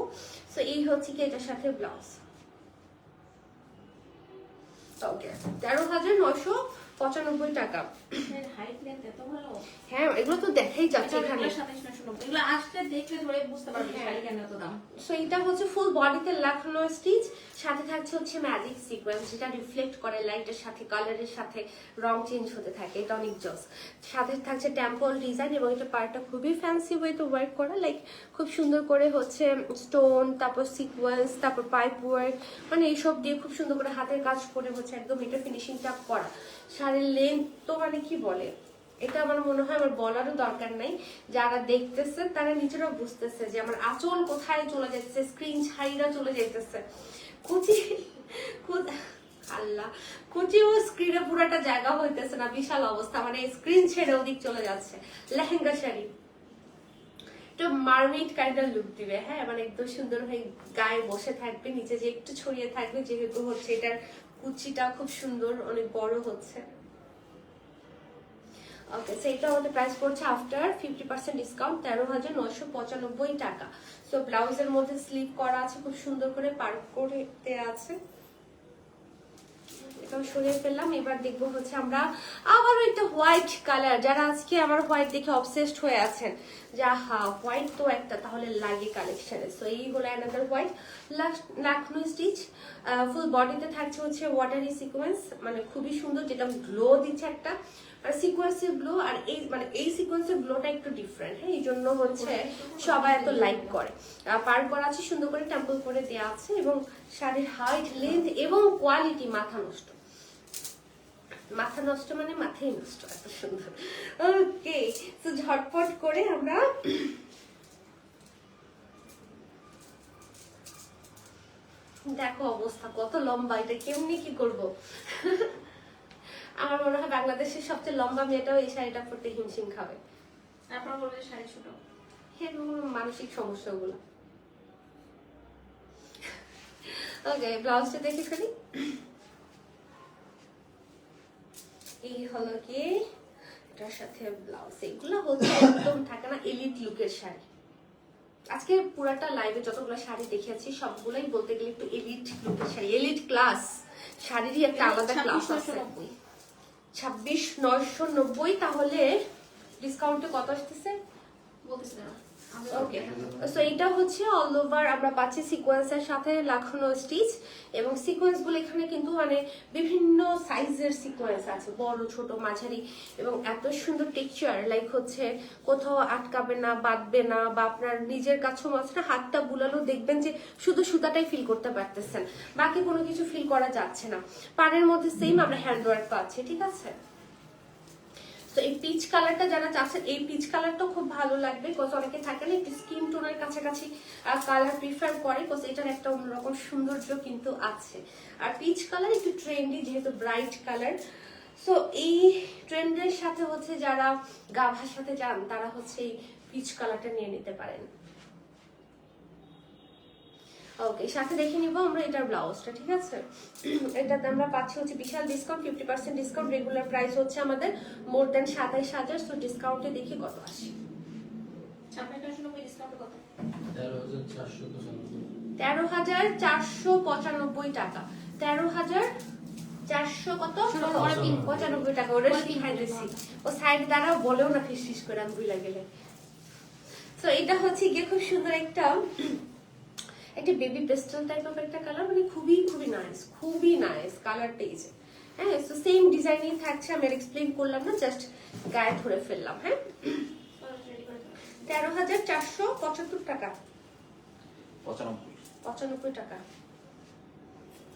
সো এই হচ্ছে কি এটার সাথে ব্লাউজ। ওকে, 13,995 টাকা। হাইট লেন্থ এত ভালো। হ্যাঁ, এগুলো তো দেখাই যাচ্ছে এখানে। 27,990 এগুলো আসলে দেখলে ধরে বুঝতে পারবে শাড়ি কেন এত দাম। সো এটা হচ্ছে ফুল বডিতে লাখানো স্টিচ, সাথে থাকছে হচ্ছে ম্যাজিক সিকোয়েন্স, যেটা রিফ্লেক্ট করে লাইটের সাথে, কালারের সাথে রং চেঞ্জ হতে থাকে, এটা অনেক জস। সাথে থাকছে টেম্পল ডিজাইন, এবং এটা পার্টটা খুবই ফ্যান্সি ওয়েতে ওয়ার্ক করা, লাইক খুব সুন্দর করে হচ্ছে স্টোন, তারপর সিকোয়েন্স, তারপর পাইপ ওয়ার্ক, মানে এইসব দিয়ে খুব সুন্দর করে হাতের কাজ করে হচ্ছে একদম এটা ফিনিশিংটা করা। শাড়ির লেন্থ তো মানে কি বলে, এটা আমার মনে হয় আমার বলারও দরকার নাই, যারা দেখতেছে তারা নিজেরাও বুঝতেছে যে আমার আঁচল কোথায় চলে যাচ্ছে, স্ক্রিন ছাইরা চলে যাইতেছে, কুচি আল্লাহ, কুচি ও স্ক্রিনে পুরোটা জায়গা হইতেছে না, বিশাল অবস্থা, মানে স্ক্রিন ছেড়ে ওদিক চলে যাচ্ছে। লেহেঙ্গা শাড়ি একটু মারমেড কাইন্ডার লুক দিবে, হ্যাঁ, মানে একদম সুন্দর হয়ে গায়ে বসে থাকবে, নিচে যে একটু ছড়িয়ে থাকবে, যেহেতু হচ্ছে এটার কুচিটা খুব সুন্দর, অনেক বড় হচ্ছে। ওকে, সো এটা আমাদের প্রাইস পড়ছে আফটার 50% ডিসকাউন্ট 13,995 টাকা। সো ব্লাউজের মধ্যে স্লিভ করা আছে, খুব সুন্দর করে পার্ক করে দেওয়া আছে। এটাও সরিয়ে ফেললাম। এবার দেখবো হচ্ছে আমরা আবারও একটা হোয়াইট কালার, যারা আজকে আমার হোয়াইট দেখে অবসেসড হয়ে আছেন, যা হা হোয়াইট তো একটা তাহলে লাগে কালেকশনে। সো এই হলো অ্যানাদার হোয়াইট লাখনো স্টিচ, ফুল বডিতে থাকছে হচ্ছে ওয়াটারি সিকোয়েন্স, মানে খুবই সুন্দর, যেটা গ্লো দিচ্ছে একটা, আর সিকোয়েন্সের গ্লো, আর এই মানে এই সিকোয়েন্সের গ্লোটা একটু ডিফারেন্ট, হ্যাঁ, এই জন্য হচ্ছে সবাই এত লাইক করে। পার করা আছে, সুন্দর করে টেম্পল করে দেওয়া আছে, এবং শাড়ির হাইট, লেন্থ এবং কোয়ালিটি মাথা নষ্ট, মাথা নষ্ট মানে মাথাই নষ্ট, এত সুন্দর। ওকে, তো ঝটপট করে আমরা দেখো অবস্থা কত লম্বা, এটা কেমনি কি করব। আমার মনে হয় বাংলাদেশের সবচেয়ে লম্বা মেয়েটাও এই শাড়িটা পরতে হিমশিম খাবে। আপনার বলবে শাড়ি ছোট, হ্যাঁ, মানসিক সমস্যা গুলো। ওকে, ব্লাউজটা দেখে ফেলি। এই হলো কি এটার সাথে ব্লাউজ, এগুলো হচ্ছে একদম থাকে না এলিট লুকের শাড়ি। আজকে পুরাটা লাইভে যতগুলো শাড়ি দেখিয়েছি সবগুলাই বলতে গেলে একটু এলিট লুকের শাড়ি, এলিট ক্লাস শাড়িরই একটা আলাদা ক্লাস আছে। 26,990, তাহলে ডিসকাউন্টে কত আসতেছে বলতেছি না। ওকে, সো এটা হচ্ছে অল ওভার আমরা পাচ্ছি সিকোয়েন্সের সাথে লাখানো স্টিচ, এবং সিকোয়েন্স গুলো এখানে কিন্তু মানে বিভিন্ন সাইজের সিকোয়েন্স আছে, বড় ছোট মাঝারি, এবং এত সুন্দর টেক্সচার, লাইক হচ্ছে কোথাও আটকাবে না, বাঁধবে না, বা আপনার নিজের কাছেও মাঝখানে হাতটা বুলালো দেখবেন যে শুধু সুতাটাই ফিল করতে পারতেছেন, বাকি কোনো কিছু ফিল করা যাচ্ছে না। পাড়ের মধ্যে সেম আমরা হ্যান্ড ওয়ার্ক পাচ্ছি, ঠিক আছে। তো এই পিচ কালারটা যারা চাচ্ছেন, এই পিচ কালারটা খুব ভালো লাগবে, বিকজ অনেকে থাকে না একটু স্কিন টোনের কাছাকাছি কালার প্রিফার করে, বিকজ এটার একটা অন্যরকম সৌন্দর্য কিন্তু আছে। আর পিচ কালার একটু ট্রেন্ডি, যেহেতু ব্রাইট কালার, সো এই ট্রেন্ডের সাথে হচ্ছে যারা গাভার সাথে যান তারা হচ্ছে এই পিচ কালারটা নিয়ে নিতে পারেন। ওকে, সাথে দেখে নিব আমরা এটার ব্লাউজটা, ঠিক আছে? এটাতে আমরা পাচ্ছি হচ্ছে বিশাল ডিসকাউন্ট, 50% ডিসকাউন্ট। রেগুলার প্রাইস হচ্ছে আমাদের মোর দ্যান 27,000, সো ডিসকাউন্টে দেখি কত আসে। আপনার জন্য ডিসকাউন্ট কত? 13,495 টাকা। 13,400 কত? 95 টাকা। ওরা শিখাই দিচ্ছি, ও সাইড দ্বারা বলেও না ফিস করে, আমি ভুলে গেলে। তো এটা হচ্ছে গিয়ে খুব সুন্দর একটা বেবি পেস্টেল টাইপ অফ একটা কালার, মানে খুবই নাইস কালারটা। এই যে হ্যাঁ, সো সেম ডিজাইনই থাকছে, আমি এক্সপ্লেইন করলাম না, জাস্ট গায়ে ধরে ফেললাম। হ্যাঁ, 13,475 টাকা, 95 টাকা।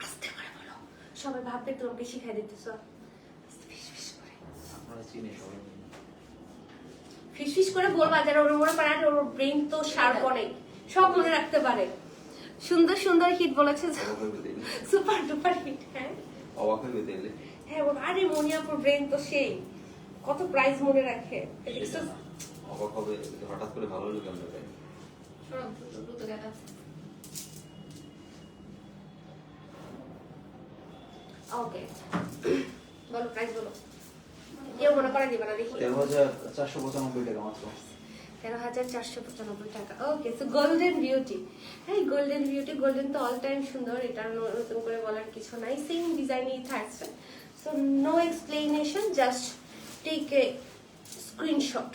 আস্তে করে বলো, সবাই ভাববে তোমাকে শিখাই দিতেছ। ফিস করে বলবা, যারা ওর মনে পারে, ওর ব্রেন তো শার্প অনেক, সব মনে রাখতে পারে। সুন্দর সুন্দর হিট বলেছে, সুপার ডুপার হিট। হ্যাঁ, অবাক হয়ে গেলে হ্যাঁ, আরে মনিয়াপুর ব্রেন তো সেই, কত প্রাইস মনে রাখে। অবাক হবে হঠাৎ করে, ভালো লাগে আমরা তাই। ওকে, বলো প্রাইস বলো, কেউ মনে করে দিবে না, দেখি। 13,495 টাকা মাত্র। 13,495 টাকা। ওকে, সো গোল্ডেন বিউটি। হ্যাঁ, গোল্ডেন বিউটি, গোল্ডেন তো অল টাইম সুন্দর, এটা নতুন করে বলার কিছু নাই, সেম ডিজাইনই থাকছে। So no explanation, just take a screenshot.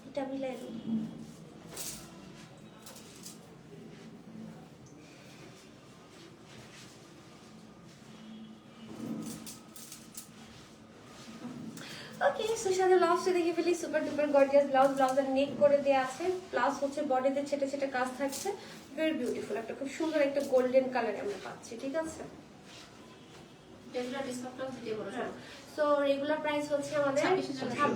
এটা মিলাই দিই। ওকে, সো সাথে ব্লাউজটা দেখে ফেলি, সুপার ডুপার গর্জিয়াস ব্লাউজ। ব্লাউজের নেক করে দেওয়া আছে, প্লাস হচ্ছে বডিতে ছেটে ছেটে কাজ থাকছে, ভেরি বিউটিফুল, একটা খুব সুন্দর একটা গোল্ডেন কালার আমরা পাচ্ছি, ঠিক আছে? সো রেগুলার প্রাইস হচ্ছে আমাদের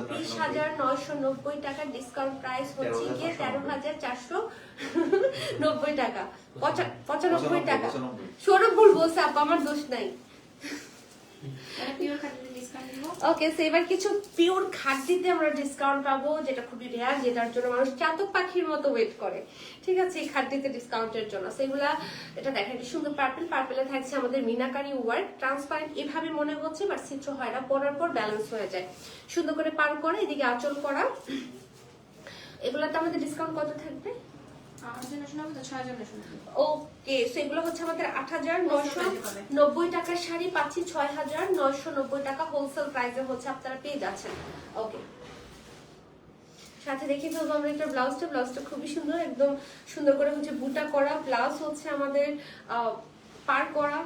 26,990 টাকা, ডিসকাউন্ট প্রাইস হচ্ছে গিয়ে 13,490 টাকা, 95 টাকা। সৌরভ ভুল বলছে, আপা আমার দোষ নাই। ওকে, সো এবার কিছু পিওর খাদ্যিতে আমরা ডিসকাউন্ট পাবো, যেটা খুবই রেয়ার, যেটার জন্য মানুষ চাতক পাখির মতো ওয়েট করে, ঠিক আছে, এই খাদ্যিতে ডিসকাউন্টের জন্য। সেগুলা, এটা দেখেন, এটা সুন্দর পার্পেলে থাকছে আমাদের মিনাকারি ওয়ার্ক, ট্রান্সপারেন্ট এভাবে মনে হচ্ছে, বাট চিত্র হয় না, পরার পর ব্যালেন্স হয়ে যায়, সুন্দর করে পার করে এদিকে আঁচল করা। এগুলাতে আমাদের ডিসকাউন্ট কত থাকবে? ওকে, সেগুলো হচ্ছে আমাদের 8,990 টাকার শাড়ি পাচ্ছি 6,990 টাকা হোলসেল প্রাইসে হচ্ছে আপনারা পেয়ে যাচ্ছেন। ওকে, সাথে দেখে ফেলবো আমরা একটা ব্লাউজটা খুবই সুন্দর, একদম সুন্দর করে হচ্ছে বুটা করা, প্লাস হচ্ছে আমাদের পার করা,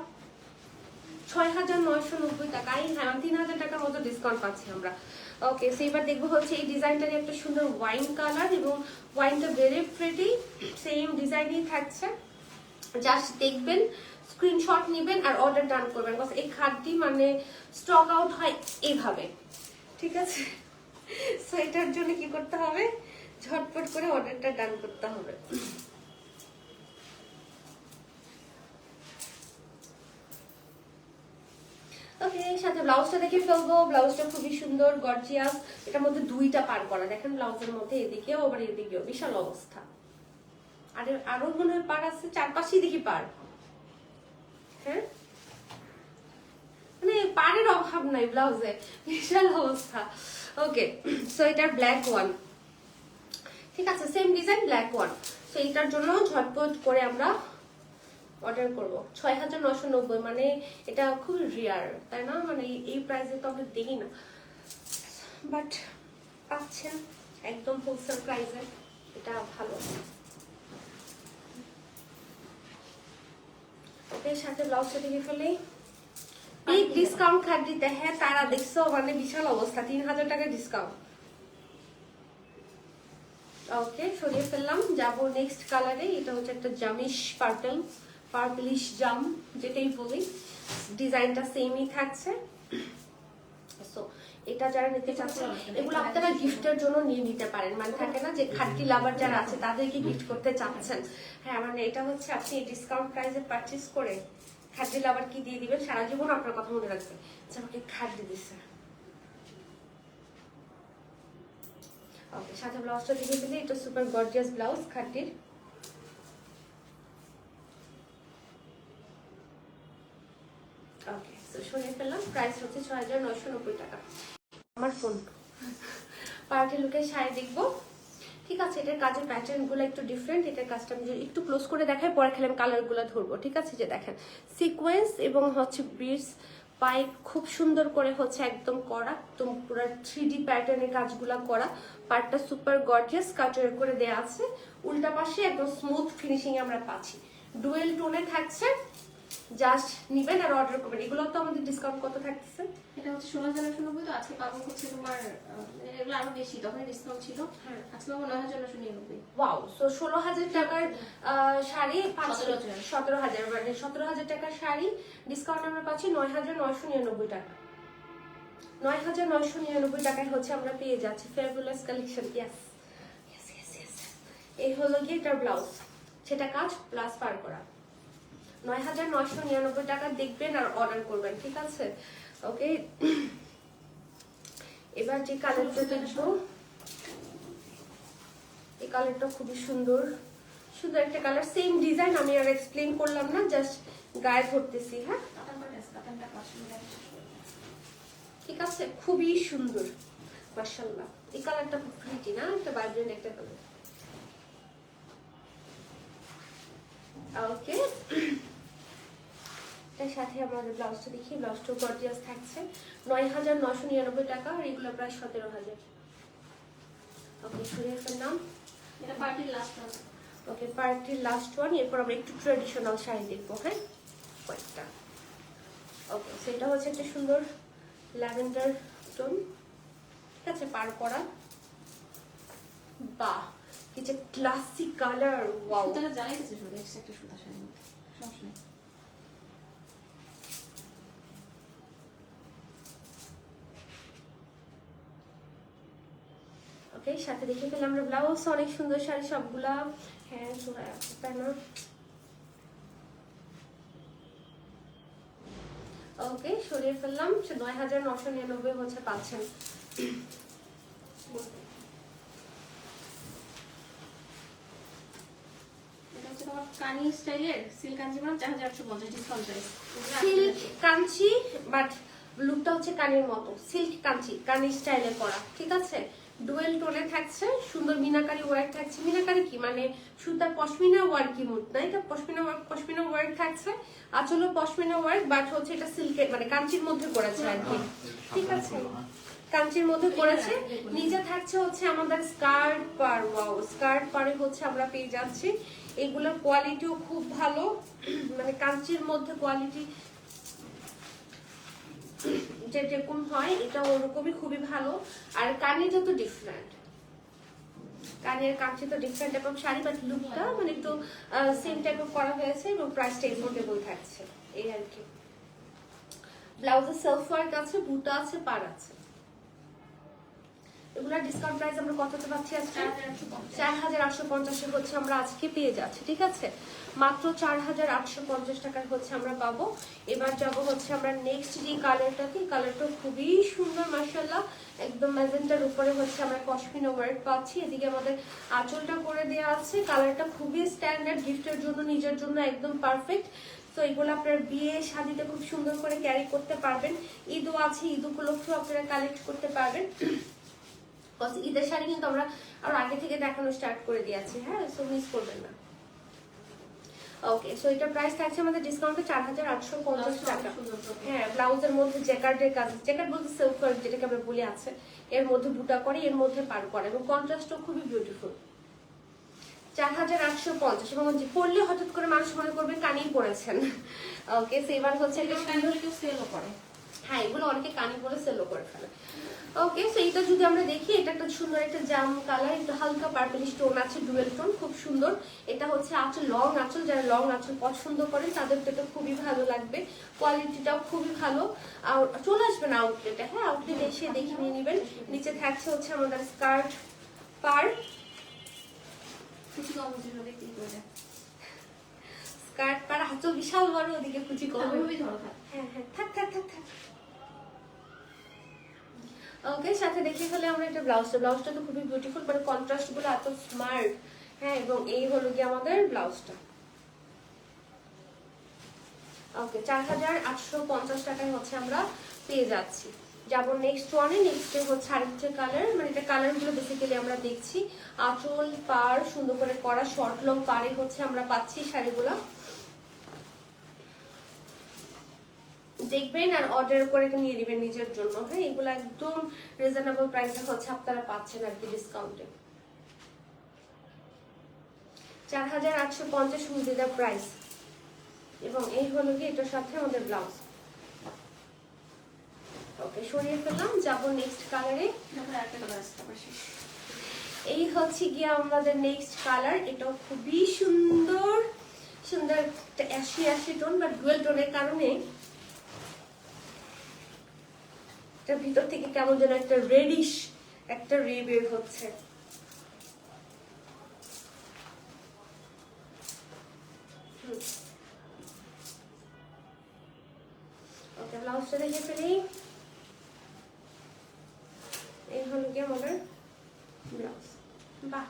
6,990 টাকা। হ্যাঁ, 3,000 টাকার মতো ডিসকাউন্ট পাচ্ছি আমরা। ওকে, সো এবার দেখবো হচ্ছে এই ডিজাইনটারই একটা সুন্দর ওয়াইন কালার, এবং ওয়াইনটা ভেরি প্রিটি, সেম ডিজাইনই থাকছে, জাস্ট দেখবেন, স্ক্রিনশট নেবেন আর অর্ডার ডান করবেন, বিকজ এই খাদ্যটি মানে স্টক আউট হয় এইভাবে, ঠিক আছে? সো এটার জন্য কি করতে হবে, ঝটপট করে অর্ডারটা ডান করতে হবে। ওকে, সাথে ব্লাউজটা দেখে ফেলবো, ব্লাউজটা খুবই সুন্দর গর্জিয়াস, এটার মধ্যে দুইটা পার করা, দেখেন ব্লাউজের মধ্যে এদিকেও আবার এদিকেও, বিশাল অবস্থা। আরো মনে হয় পার আছে, চারপাশেই দেখি পার। হ্যাঁ, মানে পারের অভাব নাই ব্লাউজে, বিশাল অবস্থা। ওকে, সো এটার ব্ল্যাক ওয়ান, ঠিক আছে, same design black one. So এটার জন্য ঝটপট করে আমরা অর্ডার করব। 6,990, মানে এটা খুব রেয়ার, তাই না? মানে এই প্রাইসে তো আমরা দেখি না, বাট পাচ্ছেন একদম হোলসেল প্রাইসে, এটা ভালো। ওকে, সাথে ব্লাউজটা দেখে ফেলি, বিগ ডিসকাউন্ট খাদ্যিতে। হ্যাঁ, তারা দেখছো, মানে বিশাল অবস্থা, 3,000 টাকা ডিসকাউন্ট। ওকে, সরিয়ে ফেললাম। যাবো নেক্সট কালারে। এটা হচ্ছে একটা জামিশ পার্পলিশ জাম যেটাই বলি, ডিজাইনটা সেমই থাকছে। সো এটা যারা নিতে চাচ্ছেন, এগুলো আপনারা গিফটের জন্য নিয়ে নিতে পারেন। মানে থাকে না যে খাট্টি লাভার যারা আছে তাদেরকে গিফট করতে চাচ্ছেন, হ্যাঁ মানে এটা হচ্ছে আপনি ডিসকাউন্ট প্রাইসে পারচেজ করে খাট্টি লাভার কি দিয়ে দিবেন, সারা জীবন আপনার কথা মনে রাখবে যে আমাকে খাট্টি দিচ্ছে। ওকে, সাথে ব্লাউজটা দেখে দিলে, এটা সুপার গর্জিয়াস ব্লাউজ খাট্টির। ওকে, তো শুনে ফেললাম। প্রাইস হচ্ছে ৬,৯৯০ টাকা। আমার ফোন পার্টি লুকের শাড়ি দেখবো। ঠিক আছে, এটার কাজের প্যাটার্ন গুলো একটু ডিফারেন্ট। এটার কাজটা আমি একটু ক্লোজ করে দেখাই, পরে খেলে আমি কালার গুলো ধরবো। ঠিক আছে, যে দেখেন সিকোয়েন্স এবং হচ্ছে বিটস পাইপ খুব সুন্দর করে হচ্ছে একদম করা, একদম পুরো 3D প্যাটার্নের কাজগুলো করা। পার্টটা সুপার গর্জিয়াস কাটার করে দেয়া আছে। উল্টা পাশে একদম স্মুথ ফিনিশিং আমরা পাচ্ছি। ডুয়েল টোনে থাকছে, জাস্ট নিবেন আর অর্ডার করবেন। এগুলো তো আমাদের ডিসকাউন্ট কত থাকতেছে? এটা হচ্ছে 16,990, তো আজকে পাবো হচ্ছে তোমার এগুলো আরো বেশি, তখন ডিসকাউন্ট ছিল। হ্যাঁ, আজকে পাবো 9,999। ওয়াও, সো 16,000 টাকার শাড়ি 17,000, মানে 17,000 টাকার শাড়ি ডিসকাউন্ট আমরা পাচ্ছি 9,999 টাকা। 9,999 টাকায় হচ্ছে আমরা পেয়ে যাচ্ছি ফেয়ারফুলেস কালেকশন। ইয়েস, এই হলো গিয়ে এটার ব্লাউজ, সেটা কাজ প্লাস পার করা। 9,999 টাকা দেখবেন আর অর্ডার করবেন। ঠিক আছে, ওকে। এবার যে কালারটা দেখবো, এই কালারটা খুবই সুন্দর, সুন্দর একটা কালার। সেম ডিজাইন, আমি আর এক্সপ্লেন করলাম না, জাস্ট গায়ে ধরতেছি। হ্যাঁ, ঠিক আছে, খুবই সুন্দর মাশাআল্লাহ। এই কালারটা খুব প্রিটি না, একটা ভাইব্রেন্ট একটা কালার। ওকে, এর সাথে আমাদের ব্লাউজটা দেখি। ব্লাউজটা গর্জিয়াস থাকছে, 9,999 টাকা, আর এগুলো প্রায় 17,000। ওকে, সরিয়ে ফেললাম। এটা পার্টির লাস্ট ওয়ান। ওকে, পার্টির লাস্ট ওয়ান। এরপর আমরা একটু ট্রেডিশনাল শাড়ি দেখবো। হ্যাঁ, কয়েকটা। ওকে, সেটা হচ্ছে একটা সুন্দর ল্যাভেন্ডার টোন। ঠিক আছে, পার করা। বাহ, কি যে ক্লাসিক কালার। ওয়াও, সুতাটা জ্বালাইতেছে শুধু, একটা সুতা শাড়ি, সমস্যা নেই। ওকে, সাথে দেখে ফেলে আমরা ব্লাউজ। অনেক সুন্দর শাড়ি সবগুলা। হ্যাঁ, তাই না? ওকে, সরিয়ে ফেললাম। 9,999 হচ্ছে পাচ্ছেন। এটা হচ্ছে তোমার কানি স্টাইলের silk Kanjivaram, 4,850 discount price. Silk Kanchi, but লুকটা হচ্ছে কানের মতো। সিল্ক কাঞ্চি, কানি স্টাইলে করা। ঠিক আছে, ডুয়েল টোনে থাকছে, সুন্দর মিনাকারি ওয়ার্ক থাকছে। মিনাকারি কি মানে সুতা পশমিনা ওয়ার্ক, কি মুড না, এটা পশমিনা ওয়ার্ক থাকছে। আঁচলও পশমিনা ওয়ার্ক, বাট হচ্ছে এটা সিল্কের মানে কাঞ্চির মধ্যে করেছে আর কি। ঠিক আছে, কাঞ্চির মধ্যে করেছে। নিচে থাকছে হচ্ছে আমাদের স্কার্ট পার। ওয়াও, স্কার্ট পারে হচ্ছে আমরা পেয়ে যাচ্ছি। এগুলোর কোয়ালিটিও খুব ভালো, মানে কাঞ্চির মধ্যে কোয়ালিটি যেরকম হয় এটা ওরকমই খুবই ভালো। আর কানিটা তো ডিফারেন্ট, কানের কাঞ্চি তো ডিফারেন্ট এবং শাড়ি, বাট লুকটা মানে একটু সেম টাইপ অফ করা হয়েছে এবং প্রাইসটা এফোর্ডেবল থাকছে, এই আর কি। ব্লাউজের সেলফ ওয়ার্ক আছে, বুটা আছে, পার আছে। এগুলোর ডিসকাউন্ট প্রাইস আমরা কততে পাচ্ছি আজকে? 4,850 হচ্ছে আমরা আজকে পেয়ে যাচ্ছি। ঠিক আছে, মাত্র 4,850 টাকার হচ্ছে আমরা পাবো। এবার যাব হচ্ছে আমরা নেক্সট যে কালারটাতে। কালারটা খুবই সুন্দর মাশাআল্লাহ, একদম ম্যাজেন্টার উপরে হচ্ছে আমরা পশমিনা ওয়ার্ক পাচ্ছি। এদিকে আমাদের আঁচলটা করে দেওয়া আছে। কালারটা খুবই স্ট্যান্ডার্ড, গিফটের জন্য, নিজের জন্য একদম পারফেক্ট। তো এগুলো আপনার বিয়ে শাদিতে খুব সুন্দর করে ক্যারি করতে পারবেন। ঈদও আছে, ঈদ উপলক্ষেও আপনারা কালেক্ট করতে পারবেন। ঈদের শাড়ি কিন্তু আমরা আর আগে থেকে দেখানো স্টার্ট করে দিয়েছি। হ্যাঁ, সো মিস করবেন না। ওকে, সো এটা প্রাইস থাকছে আমাদের ডিসকাউন্টে 4,850 টাকা। হ্যাঁ, ব্লাউজের মধ্যে জ্যাকার্ডের কাজ, জ্যাকার্ড বলতে সেলফ ওয়ার্ক যেটাকে আমরা বলে আছে, এর মধ্যে বুটা করে, এর মধ্যে পার করে এবং কন্ট্রাস্টও খুবই বিউটিফুল। 4,850 এবং পরলে হঠাৎ করে মানুষ মনে করবে কানেই পড়েছেন। ওকে, সো এবার হচ্ছে এটা সুন্দর সেলও করে। হ্যাঁ এগুলো অনেকে কানি বলে সেলও করে ফেলে। ওকে, সো এটা যদি আমরা দেখি, এটা একটা সুন্দর একটা জাম কালার, একটু হালকা পার্পল স্টোন আছে, ডুয়েল টোন, খুব সুন্দর। এটা হচ্ছে আঁচল, লং আঁচল, যারা লং আঁচল পছন্দ করেন তাদের তো এটা খুবই ভালো লাগবে, কোয়ালিটিটাও খুবই ভালো। আর চলে আসবেন আউটলেটে, হ্যাঁ আউটলেটে এসে দেখে নিয়ে নেবেন। নিচে থাকছে হচ্ছে আমাদের স্কার্ট পার, কিছু কম হবে কি করে স্কার্ট পার, আঁচল বিশাল বড়, ওদিকে কুচি কম। ওইভাবেই ধরো থাক। হ্যাঁ হ্যাঁ, থাক থাক থাক থাক। ওকে, সাথে দেখে ফেলে আমরা এটা ব্লাউজটা তো খুবই বিউটিফুল, মানে কন্ট্রাস্ট গুলো এত স্মার্ট। হ্যাঁ, এবং এই হলো কি আমাদের ব্লাউজটা। ওকে, 4850 টাকায় হচ্ছে আমরা পেয়ে যাচ্ছি। যাবো নেক্সট ওয়ানে। নেক্সট হচ্ছে আরেকটা কালার, মানে এটা কালার গুলো বেসিক্যালি আমরা দেখছি। আঁচল পার সুন্দর করে করা, শর্ট লং পারে হচ্ছে আমরা পাচ্ছি শাড়িগুলা। দেখবেন আর অর্ডার করে নিয়ে নেবেন নিজের জন্য। হ্যাঁ, এগুলো একদম রিজনেবল প্রাইসে হচ্ছে আপনারা পাচ্ছেন আর কি, ডিসকাউন্টে। 4850 উইথ প্রাইস। এবং এই হলো কি এটার সাথে আমাদের ব্লাউজ। ওকে, সরিয়ে ফেললাম। যাবো নেক্সট কালারে। তারপরে আরেকটা কালার আছে, তারপর শেষ। এই হচ্ছে গিয়ে আমাদের নেক্সট কালার। এটাও খুবই সুন্দর, সুন্দর একটা অ্যাশি টোন বা ডুয়েল টোনের কারণে এটার ভিতর থেকে কেমন যেন একটা রেডিশ একটা রে বের হচ্ছে। ওকে, ব্লাউজটা দেখে ফেলি। এই হলো কি আমাদের ব্লাউজ। বাহ,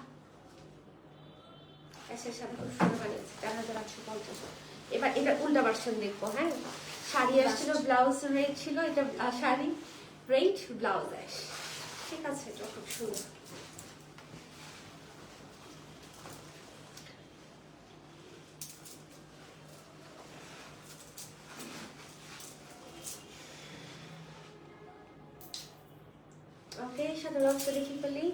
এসের সাথে খুব সুন্দর বানিয়েছে। 4850। এবার এটা উল্টা ভার্সন দেখবো। হ্যাঁ, শাড়ি আসছিল, ব্লাউজ রেট ছিল, এটা শাড়ি রেট, ব্লাউজ অ্যাশ। ঠিক আছে, এটা খুব সুন্দর। ওকে, সাথে ব্লাউজটা দেখি ফেলি।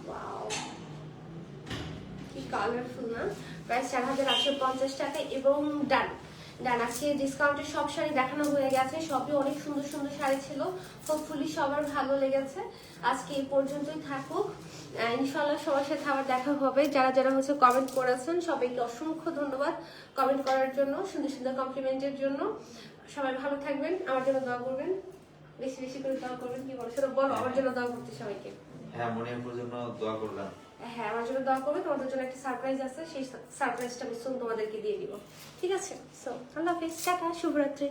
ওয়াও, কি কালারফুল না। প্রাইস 4850 টাকা। এবং ডান আজকে ডিসকাউন্টের সব শাড়ি দেখানো হয়ে গেছে, সবই অনেক সুন্দর সুন্দর শাড়ি ছিল। হোপফুলি সবার ভালো লেগেছে। আজকে এই পর্যন্তই থাকুক, ইনশাআল্লাহ সবার সাথে আবার দেখা হবে। যারা যারা হচ্ছে কমেন্ট করেছেন সবাইকে অসংখ্য ধন্যবাদ কমেন্ট করার জন্য, সুন্দর সুন্দর কমপ্লিমেন্টের জন্য। সবাই ভালো থাকবেন, আমার জন্য দোয়া করবেন, বেশি বেশি করে দোয়া করবেন। কি বলো সেটা বলো, আমার জন্য দোয়া করতে সবাইকে। হ্যাঁ, মনিয়াপুর জন্য দোয়া করলাম। হ্যাঁ, আমার জন্য দোয়া করবে। তোমাদের জন্য একটা সারপ্রাইজ আছে, সেই সারপ্রাইজটা আমি তোমাদেরকে দিয়ে দিব। ঠিক আছে? সো আল্লাহ হাফেজ, টাটা, শুভরাত্রি।